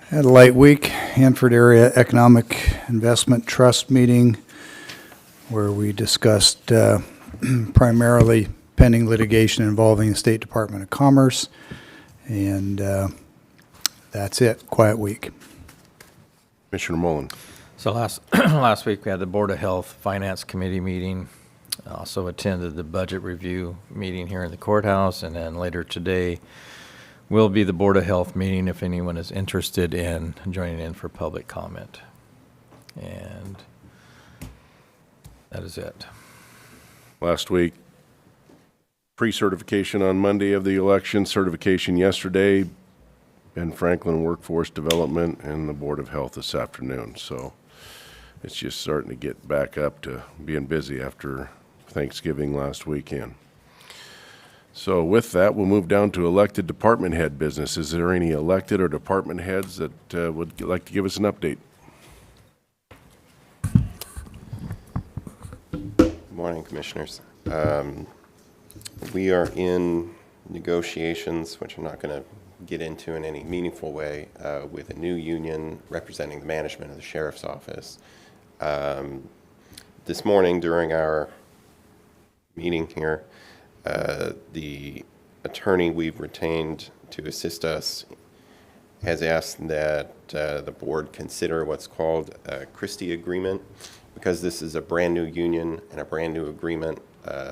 Had a light week, Hanford Area Economic Investment Trust meeting, where we discussed primarily pending litigation involving the State Department of Commerce, and that's it. Quiet week. Commissioner Mullen. So last week, we had the Board of Health Finance Committee meeting. Also attended the budget review meeting here in the courthouse, and then later today will be the Board of Health meeting if anyone is interested in joining in for public comment. And that is it. Last week, pre-certification on Monday of the election, certification yesterday, Ben Franklin Workforce Development, and the Board of Health this afternoon. So it's just starting to get back up to being busy after Thanksgiving last weekend. So with that, we'll move down to elected department head business. Is there any elected or department heads that would like to give us an update? Good morning, Commissioners. We are in negotiations, which I'm not going to get into in any meaningful way, with a new union representing the management of the Sheriff's Office. This morning during our meeting here, the attorney we've retained to assist us has asked that the board consider what's called a Christie agreement, because this is a brand new union and a brand new agreement,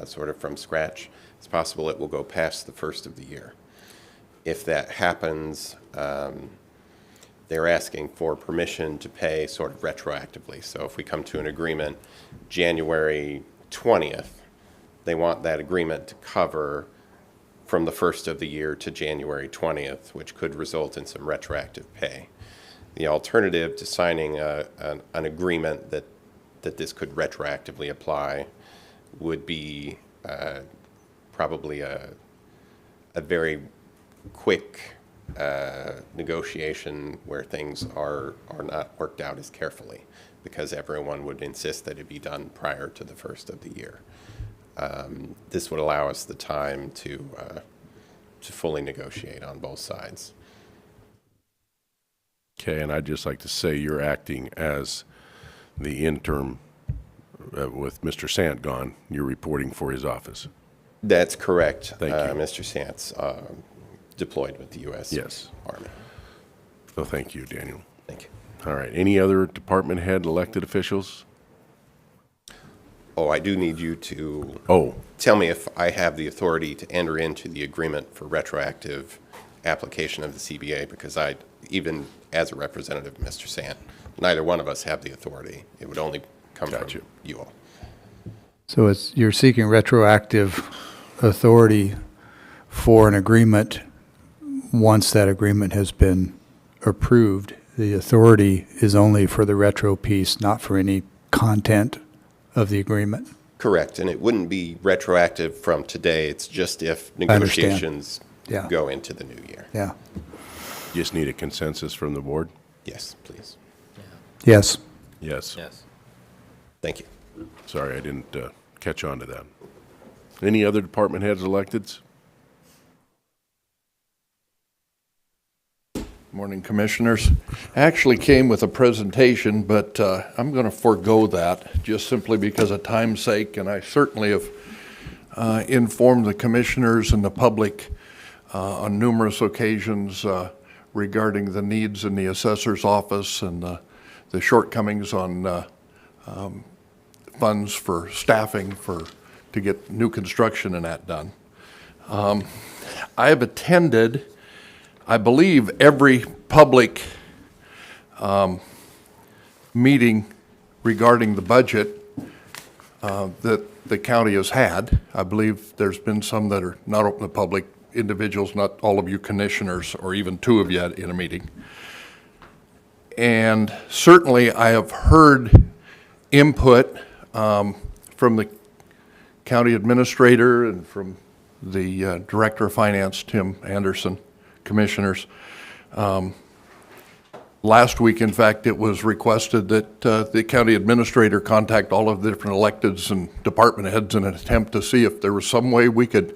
sort of from scratch. It's possible it will go past the first of the year. If that happens, they're asking for permission to pay sort of retroactively. So if we come to an agreement January 20th, they want that agreement to cover from the first of the year to January 20th, which could result in some retroactive pay. The alternative to signing an agreement that this could retroactively apply would be probably a very quick negotiation where things are not worked out as carefully, because everyone would insist that it be done prior to the first of the year. This would allow us the time to fully negotiate on both sides. Okay, and I'd just like to say you're acting as the interim with Mr. Sant gone. You're reporting for his office. That's correct. Thank you. Mr. Sant's deployed with the U.S. Yes. Army. So thank you, Daniel. Thank you. All right, any other department head, elected officials? Oh, I do need you to Oh, tell me if I have the authority to enter into the agreement for retroactive application of the CBA, because even as a representative of Mr. Sant, neither one of us have the authority. It would only come Gotcha. from you all. So you're seeking retroactive authority for an agreement once that agreement has been approved. The authority is only for the retro piece, not for any content of the agreement. Correct, and it wouldn't be retroactive from today. It's just if understand. negotiations Yeah. go into the new year. Yeah. just need a consensus from the board? Yes, please. Yes. Yes. Yes. Thank you. Sorry, I didn't catch on to that. Any other department heads, electeds? Morning, Commissioners. I actually came with a presentation, but I'm going to forego that just simply because of time's sake, and I certainly have informed the Commissioners and the public on numerous occasions regarding the needs in the Assessor's Office and the shortcomings on funds for staffing to get new construction and that done. I have attended, I believe, every public meeting regarding the budget that the county has had. I believe there's been some that are not open to public, individuals, not all of you commissioners, or even two of you in a meeting. And certainly I have heard input from the county administrator and from the Director of Finance, Tim Anderson, commissioners. Last week, in fact, it was requested that the county administrator contact all of the different electeds and department heads in an attempt to see if there was some way we could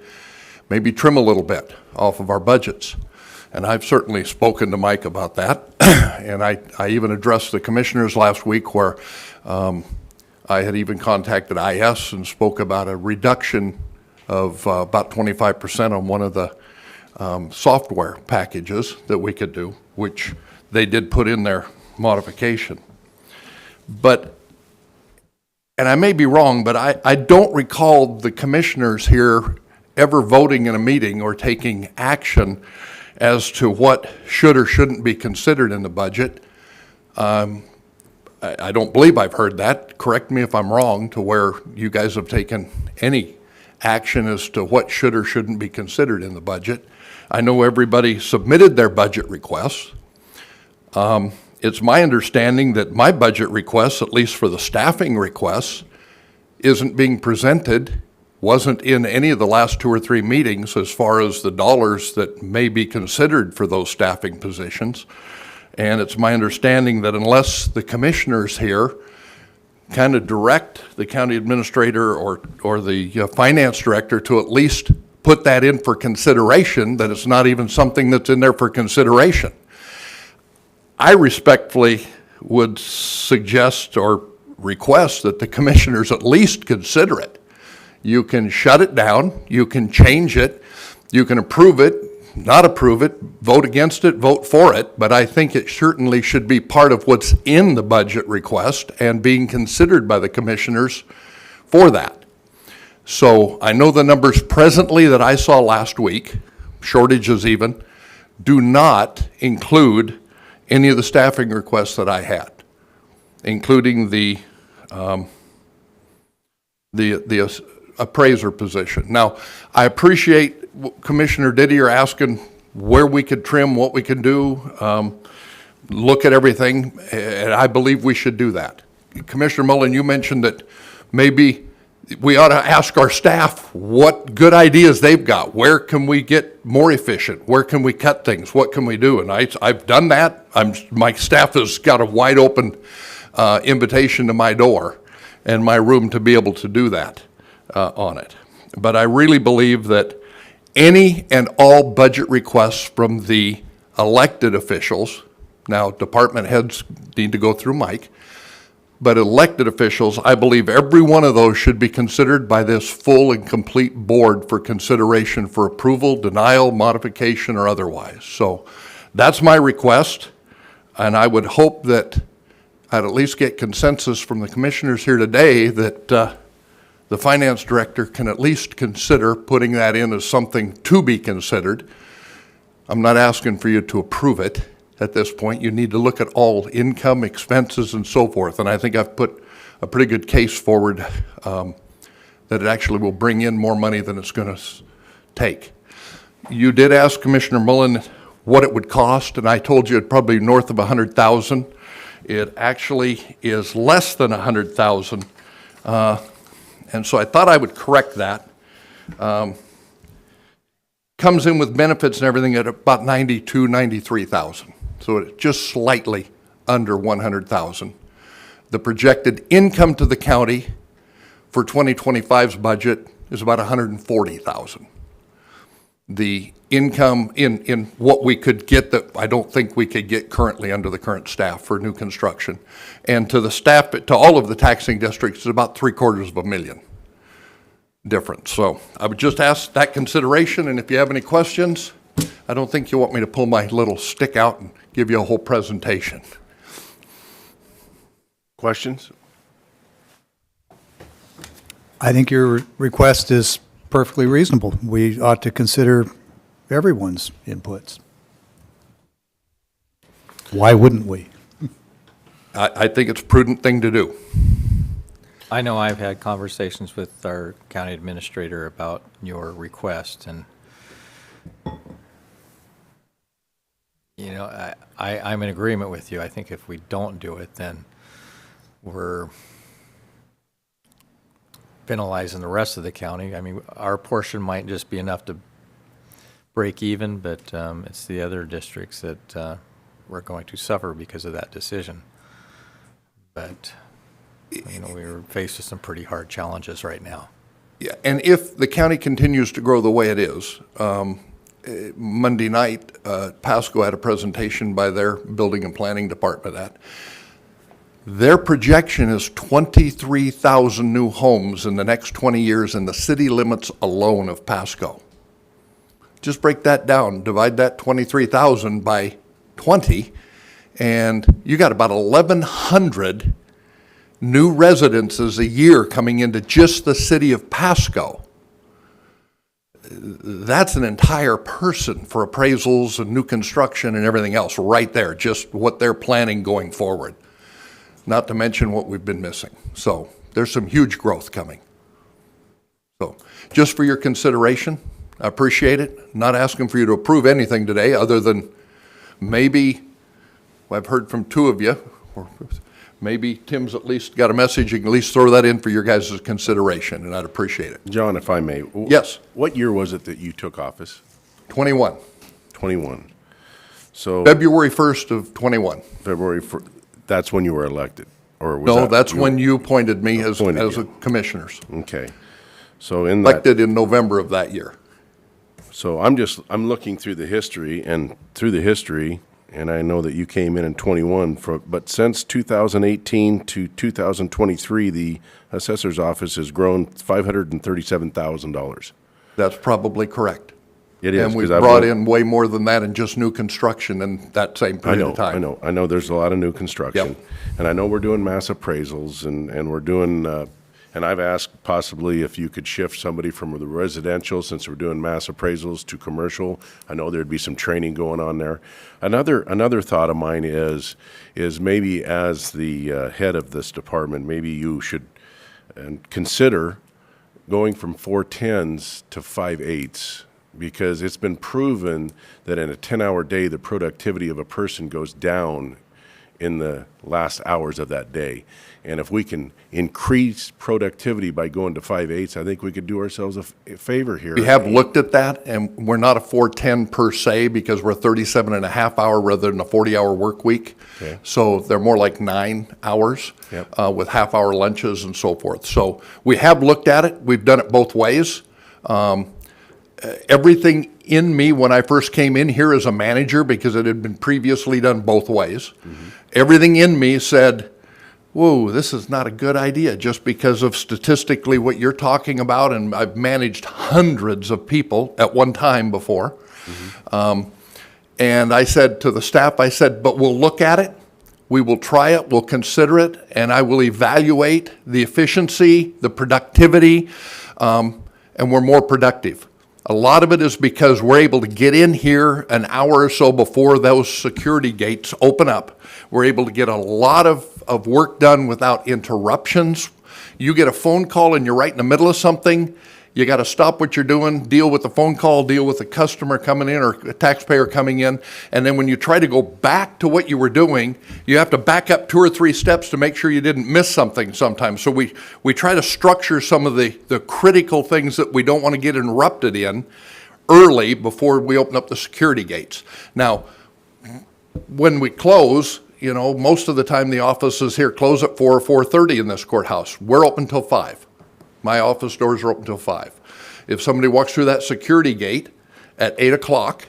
maybe trim a little bit off of our budgets. And I've certainly spoken to Mike about that. And I even addressed the commissioners last week where I had even contacted IS and spoke about a reduction of about 25% on one of the software packages that we could do, which they did put in their modification. But, and I may be wrong, but I don't recall the commissioners here ever voting in a meeting or taking action as to what should or shouldn't be considered in the budget. I don't believe I've heard that. Correct me if I'm wrong, to where you guys have taken any action as to what should or shouldn't be considered in the budget. I know everybody submitted their budget requests. It's my understanding that my budget requests, at least for the staffing requests, isn't being presented, wasn't in any of the last 2 or 3 meetings as far as the dollars that may be considered for those staffing positions. And it's my understanding that unless the commissioners here kind of direct the county administrator or the finance director to at least put that in for consideration, that it's not even something that's in there for consideration. I respectfully would suggest or request that the commissioners at least consider it. You can shut it down, you can change it, you can approve it, not approve it, vote against it, vote for it, but I think it certainly should be part of what's in the budget request and being considered by the commissioners for that. So I know the numbers presently that I saw last week, shortages even, do not include any of the staffing requests that I had, including the appraiser position. Now, I appreciate Commissioner Didier asking where we could trim, what we can do, look at everything, and I believe we should do that. Commissioner Mullen, you mentioned that maybe we ought to ask our staff what good ideas they've got. Where can we get more efficient? Where can we cut things? What can we do? And I've done that. My staff has got a wide open invitation to my door and my room to be able to do that on it. But I really believe that any and all budget requests from the elected officials, now department heads need to go through Mike, but elected officials, I believe every one of those should be considered by this full and complete board for consideration for approval, denial, modification, or otherwise. So that's my request. And I would hope that I'd at least get consensus from the commissioners here today that the finance director can at least consider putting that in as something to be considered. I'm not asking for you to approve it at this point. You need to look at all income, expenses, and so forth. And I think I've put a pretty good case forward that it actually will bring in more money than it's going to take. You did ask Commissioner Mullen what it would cost, and I told you it'd probably be north of $100,000. It actually is less than $100,000, and so I thought I would correct that. Comes in with benefits and everything at about $92,000, $93,000, so it's just slightly under $100,000. The projected income to the county for 2025's budget is about $140,000. The income in what we could get that I don't think we could get currently under the current staff for new construction. And to the staff, to all of the taxing districts, is about $750,000 difference. So I would just ask that consideration, and if you have any questions, I don't think you want me to pull my little stick out and give you a whole presentation. Questions? I think your request is perfectly reasonable. We ought to consider everyone's inputs. Why wouldn't we? I think it's a prudent thing to do. I know I've had conversations with our county administrator about your request, and, you know, I'm in agreement with you. I think if we don't do it, then we're penalizing the rest of the county. I mean, our portion might just be enough to break even, but it's the other districts that we're going to suffer because of that decision. But, you know, we're faced with some pretty hard challenges right now. Yeah, and if the county continues to grow the way it is, Monday night, Pasco had a presentation by their building and planning department that their projection is 23,000 new homes in the next 20 years in the city limits alone of Pasco. Just break that down, divide that 23,000 by 20, and you got about 1,100 new residences a year coming into just the city of Pasco. That's an entire person for appraisals and new construction and everything else right there, just what they're planning going forward. Not to mention what we've been missing. So there's some huge growth coming. So just for your consideration, I appreciate it. Not asking for you to approve anything today other than maybe, I've heard from two of you, or maybe Tim's at least got a message. You can at least throw that in for your guys' consideration, and I'd appreciate it. John, if I may. Yes. What year was it that you took office? 21. 21. So February 1st of 21. February 1st, that's when you were elected? Or was No, that that's when you appointed me as Appointed a you. commissioners. Okay. So in that, Elected in November of that year. so I'm looking through the history, and I know that you came in 21, but since 2018 to 2023, the assessor's office has grown $537,000. That's probably correct. It is. And we 'cause I've brought looked- in way more than that in just new construction in that same period of time. I know there's a lot of new construction. Yep. And I know we're doing mass appraisals and we're doing, and I've asked possibly if you could shift somebody from the residential, since we're doing mass appraisals, to commercial. I know there'd be some training going on there. Another thought of mine is maybe as the head of this department, maybe you should consider going from 410s to 5/8s. Because it's been proven that in a 10-hour day, the productivity of a person goes down in the last hours of that day. And if we can increase productivity by going to 5/8, I think we could do ourselves a favor here. We have looked at that, and we're not a 410 per se because we're 37 and a half hour rather than a 40-hour work week. Okay. So they're more like 9 hours Yep. with half-hour lunches and so forth. So we have looked at it. We've done it both ways. Everything in me when I first came in here as a manager, because it had been previously done both ways, everything in me said, whoa, this is not a good idea, just because of statistically what you're talking about, and I've managed hundreds of people at one time before. And I said to the staff, I said, but we'll look at it, we will try it, we'll consider it, and I will evaluate the efficiency, the productivity, and we're more productive. A lot of it is because we're able to get in here an hour or so before those security gates open up. We're able to get a lot of work done without interruptions. You get a phone call and you're right in the middle of something, you got to stop what you're doing, deal with the phone call, deal with a customer coming in or a taxpayer coming in, and then when you try to go back to what you were doing, you have to back up 2 or 3 steps to make sure you didn't miss something sometimes. So we try to structure some of the critical things that we don't want to get interrupted in early before we open up the security gates. Now, when we close, you know, most of the time the offices here close at 4 or 4:30 in this courthouse. We're open till 5. My office doors are open till 5. If somebody walks through that security gate at 8 o'clock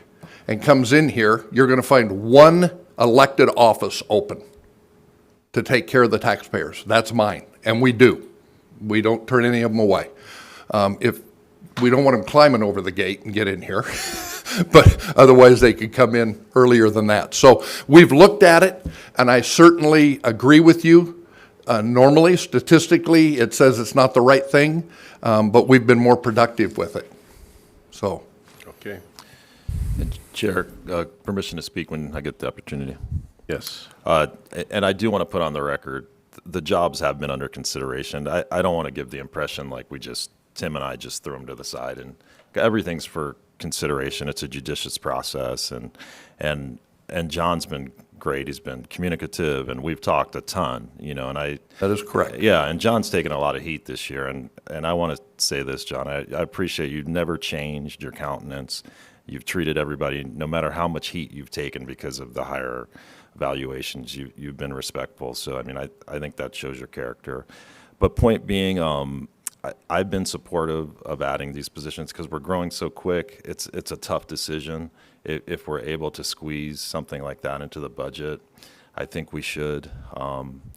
and comes in here, you're going to find one elected office open to take care of the taxpayers. That's mine, and we do. We don't turn any of them away. If we don't want them climbing over the gate and get in here, but otherwise they could come in earlier than that. So we've looked at it, and I certainly agree with you. Normally, statistically, it says it's not the right thing, but we've been more productive with it. So. Okay. Chair, permission to speak when I get the opportunity. Yes. And I do want to put on the record, the jobs have been under consideration. I don't want to give the impression like Tim and I just threw them to the side, and everything's for consideration. It's a judicious process, and John's been great. He's been communicative, and we've talked a ton, you know, and That is correct. Yeah, and John's taken a lot of heat this year, and I want to say this, John, I appreciate you've never changed your countenance. You've treated everybody, no matter how much heat you've taken because of the higher valuations, you've been respectful. So, I mean, I think that shows your character. But point being, I've been supportive of adding these positions because we're growing so quick. It's a tough decision. If we're able to squeeze something like that into the budget, I think we should.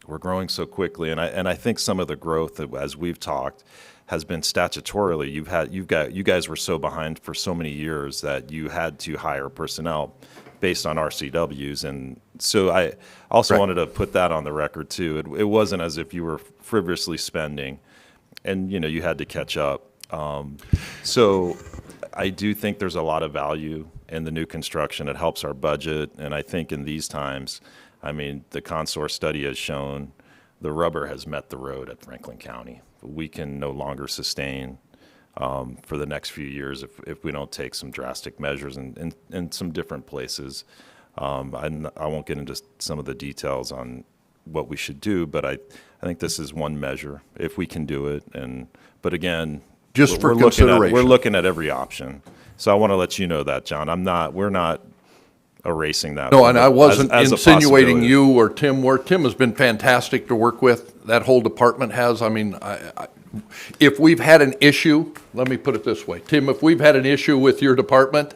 We're growing so quickly, and I think some of the growth, as we've talked, has been statutorily. You guys were so behind for so many years that you had to hire personnel based on RCWs, and so I also wanted to put that on the record too. It wasn't as if you were frivolously spending, and you know you had to catch up. So I do think there's a lot of value in the new construction. It helps our budget, and I think in these times, I mean, the Consor study has shown the rubber has met the road at Franklin County. We can no longer sustain for the next few years if we don't take some drastic measures in some different places. I won't get into some of the details on what we should do, but I think this is one measure if we can do it. But again, just for consideration, we're looking at every option. So I want to let you know that, John. We're not erasing that. No, and I wasn't as a insinuating possibility. you or Tim were. Tim has been fantastic to work with. That whole department has. I mean, if we've had an issue, let me put it this way. Tim, if we've had an issue with your department,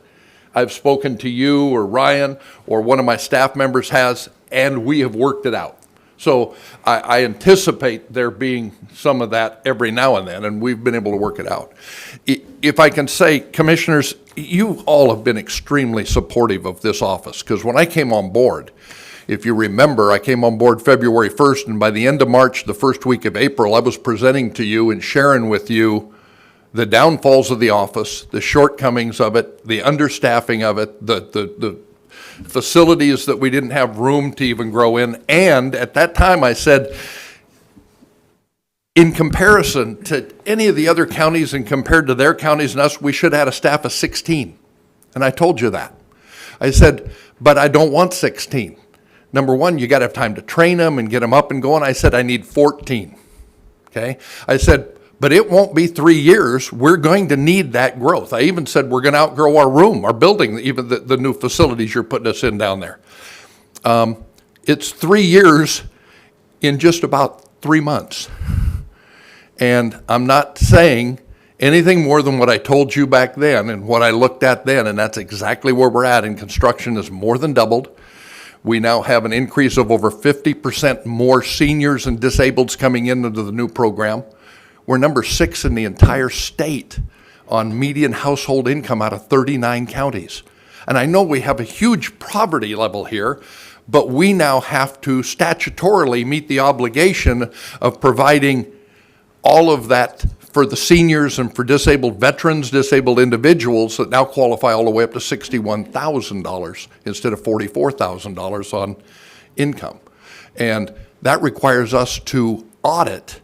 I've spoken to you or Ryan or one of my staff members has, and we have worked it out. So I anticipate there being some of that every now and then, and we've been able to work it out. If I can say, commissioners, you all have been extremely supportive of this office, because when I came on board, if you remember, I came on board February 1st, and by the end of March, the first week of April, I was presenting to you and sharing with you the downfalls of the office, the shortcomings of it, the understaffing of it, the facilities that we didn't have room to even grow in. And at that time, I said, in comparison to any of the other counties and compared to their counties and us, we should have had a staff of 16. And I told you that. I said, but I don't want 16. Number one, you got to have time to train them and get them up and going. I said, I need 14. Okay? I said, but it won't be 3 years. We're going to need that growth. I even said we're going to outgrow our room, our building, even the new facilities you're putting us in down there. It's 3 years in just about 3 months. And I'm not saying anything more than what I told you back then and what I looked at then, and that's exactly where we're at. And construction is more than doubled. We now have an increase of over 50% more seniors and disableds coming into the new program. We're number 6 in the entire state on median household income out of 39 counties. And I know we have a huge poverty level here, but we now have to statutorily meet the obligation of providing all of that for the seniors and for disabled veterans, disabled individuals that now qualify all the way up to $61,000 instead of $44,000 on income. And that requires us to audit,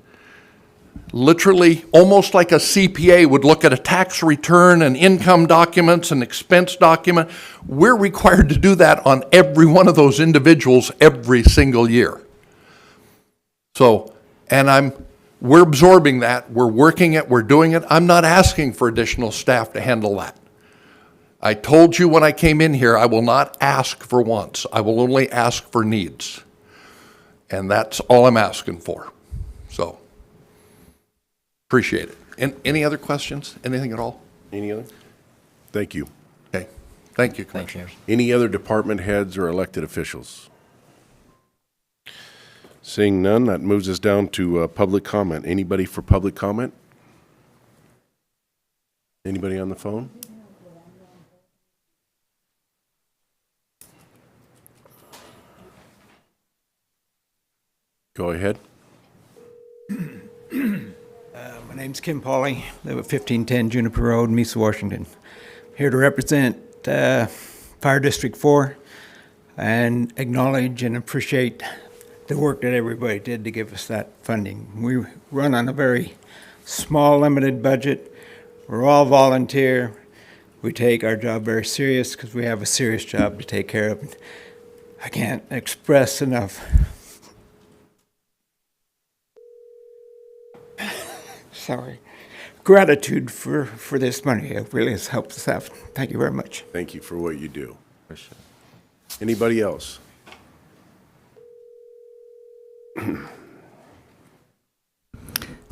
literally almost like a CPA would look at a tax return and income documents and expense document. We're required to do that on every one of those individuals every single year. So, and we're absorbing that, we're working it, we're doing it. I'm not asking for additional staff to handle that. I told you when I came in here, I will not ask for wants. I will only ask for needs. And that's all I'm asking for. So, appreciate it. And any other questions? Anything at all? Any other? Thank you. Okay. Thank you, Commissioners. Any other department heads or elected officials? Seeing none, that moves us down to public comment. Anybody for public comment? Anybody on the phone? Go ahead. My name's Kim Pauley, live at 1510 Juniper Road, Mesa, Washington. Here to represent Fire District 4 and acknowledge and appreciate the work that everybody did to give us that funding. We run on a very small, limited budget. We're all volunteer. We take our job very serious because we have a serious job to take care of. I can't express enough gratitude for this money. It really has helped us out. Thank you very much. Thank you for what you do. Anybody else?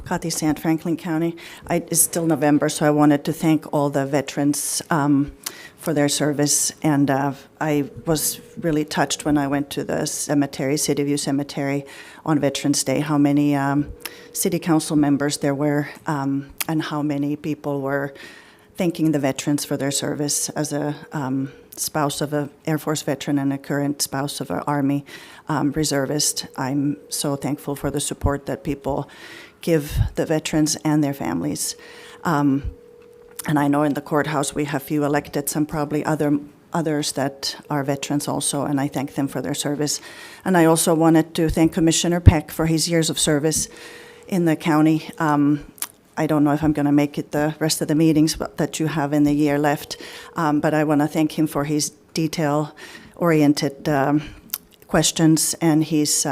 Kathy Sant, Franklin County. It's still November, so I wanted to thank all the veterans for their service. And I was really touched when I went to the cemetery, City View Cemetery, on Veterans Day, how many city council members there were and how many people were thanking the veterans for their service. As a spouse of an Air Force veteran and a current spouse of an Army reservist, I'm so thankful for the support that people give the veterans and their families. And I know in the courthouse we have few electeds and probably others that are veterans also, and I thank them for their service. And I also wanted to thank Commissioner Peck for his years of service in the county. I don't know if I'm going to make it the rest of the meetings that you have in the year left, but I want to thank him for his detail-oriented questions and his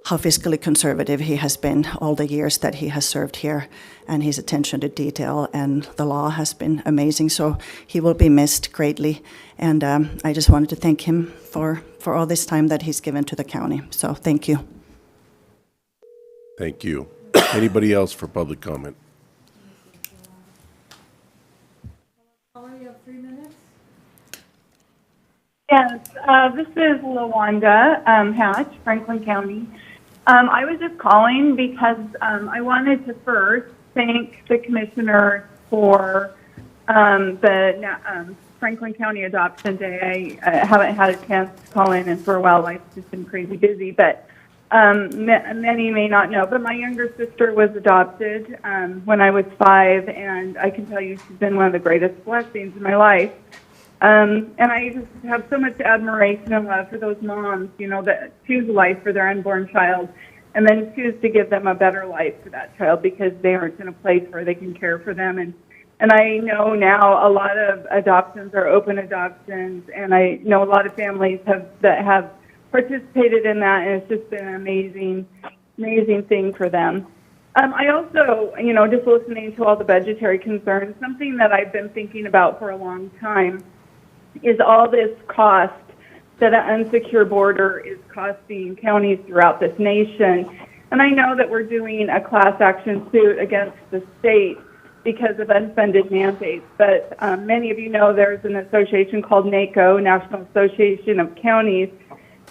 how fiscally conservative he has been all the years that he has served here, and his attention to detail and the law has been amazing. So he will be missed greatly, and I just wanted to thank him for all this time that he's given to the county. So thank you. Thank you. Anybody else for public comment? You have 3 minutes? Yes, this is LaWanda Hatch, Franklin County. I was just calling because I wanted to first thank the commissioner for the Franklin County Adoption Day. I haven't had a chance to call in for a while. Life's just been crazy busy, but many may not know, but my younger sister was adopted when I was 5, and I can tell you she's been one of the greatest blessings in my life. And I just have so much admiration and love for those moms, you know, that choose life for their unborn child and then choose to give them a better life for that child because they aren't in a place where they can care for them. And I know now a lot of adoptions are open adoptions, and I know a lot of families that have participated in that, and it's just been an amazing thing for them. I also, you know, just listening to all the budgetary concerns, something that I've been thinking about for a long time is all this cost that an unsecure border is costing counties throughout this nation. And I know that we're doing a class action suit against the state because of unfunded mandates, but many of you know there's an association called NACO, National Association of Counties,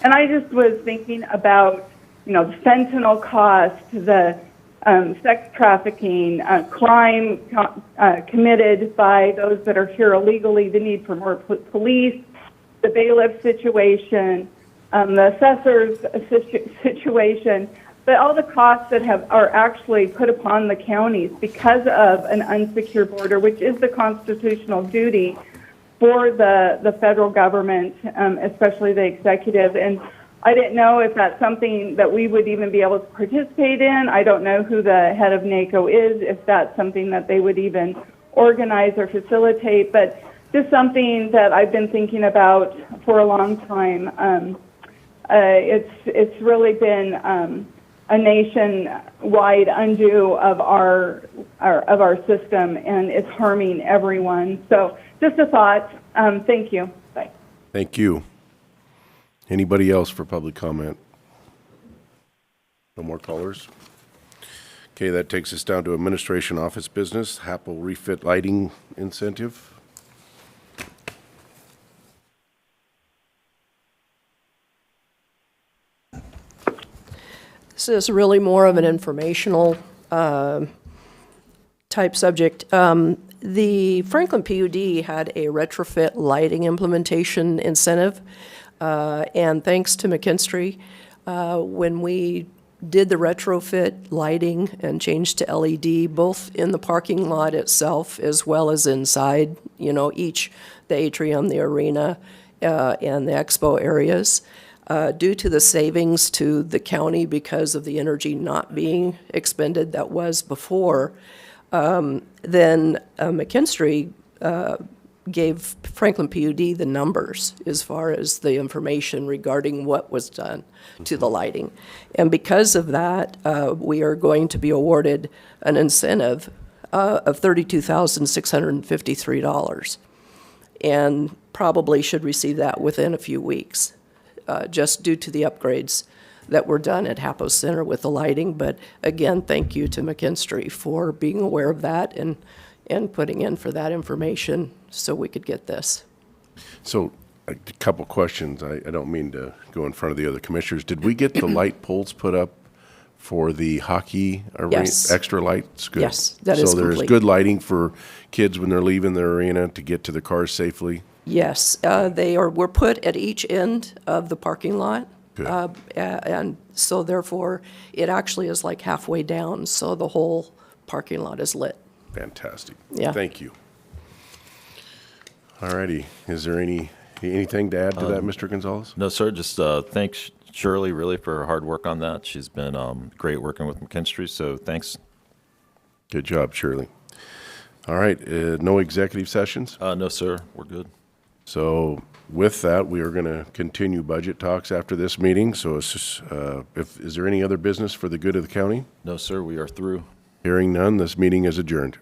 and I just was thinking about, you know, the fentanyl cost, the sex trafficking, crime committed by those that are here illegally, the need for more police, the bailiff situation, the assessor's situation, but all the costs that are actually put upon the counties because of an unsecured border, which is the constitutional duty for the federal government, especially the executive. And I didn't know if that's something that we would even be able to participate in. I don't know who the head of NACO is, if that's something that they would even organize or facilitate, but just something that I've been thinking about for a long time. It's really been a nationwide undo of our system, and it's harming everyone. So just a thought. Thank you. Bye. Thank you. Anybody else for public comment? No more callers? Okay, that takes us down to administration office business, HAPL refit lighting incentive. This is really more of an informational type subject. The Franklin PUD had a retrofit lighting implementation incentive, and thanks to McKinstry, when we did the retrofit lighting and changed to LED, both in the parking lot itself as well as inside, the atrium, the arena, and the expo areas, due to the savings to the county because of the energy not being expended that was before, then McKinstry gave Franklin PUD the numbers as far as the information regarding what was done to the lighting. And because of that, we are going to be awarded an incentive of $32,653 and probably should receive that within a few weeks, just due to the upgrades that were done at Hapo Center with the lighting. But again, thank you to McKinstry for being aware of that and putting in for that information so we could get this. So a couple questions. I don't mean to go in front of the other commissioners. Did we get the light poles put up for the hockey arena? Yes. Extra lights? Good. Yes, that is So there's complete. good lighting for kids when they're leaving the arena to get to the cars safely? Yes, were put at each end of the parking lot. Good. And so therefore, it actually is like halfway down, so the whole parking lot is lit. Fantastic. Yeah. Thank you. All righty. Is there anything to add to that, Mr. Gonzalez? No, sir. Just thanks Shirley really for her hard work on that. She's been great working with McKinstry, so thanks. Good job, Shirley. All right. No executive sessions? No, sir. We're good. So with that, we are going to continue budget talks after this meeting. So is there any other business for the good of the county? No, sir. We are through. Hearing none, this meeting is adjourned.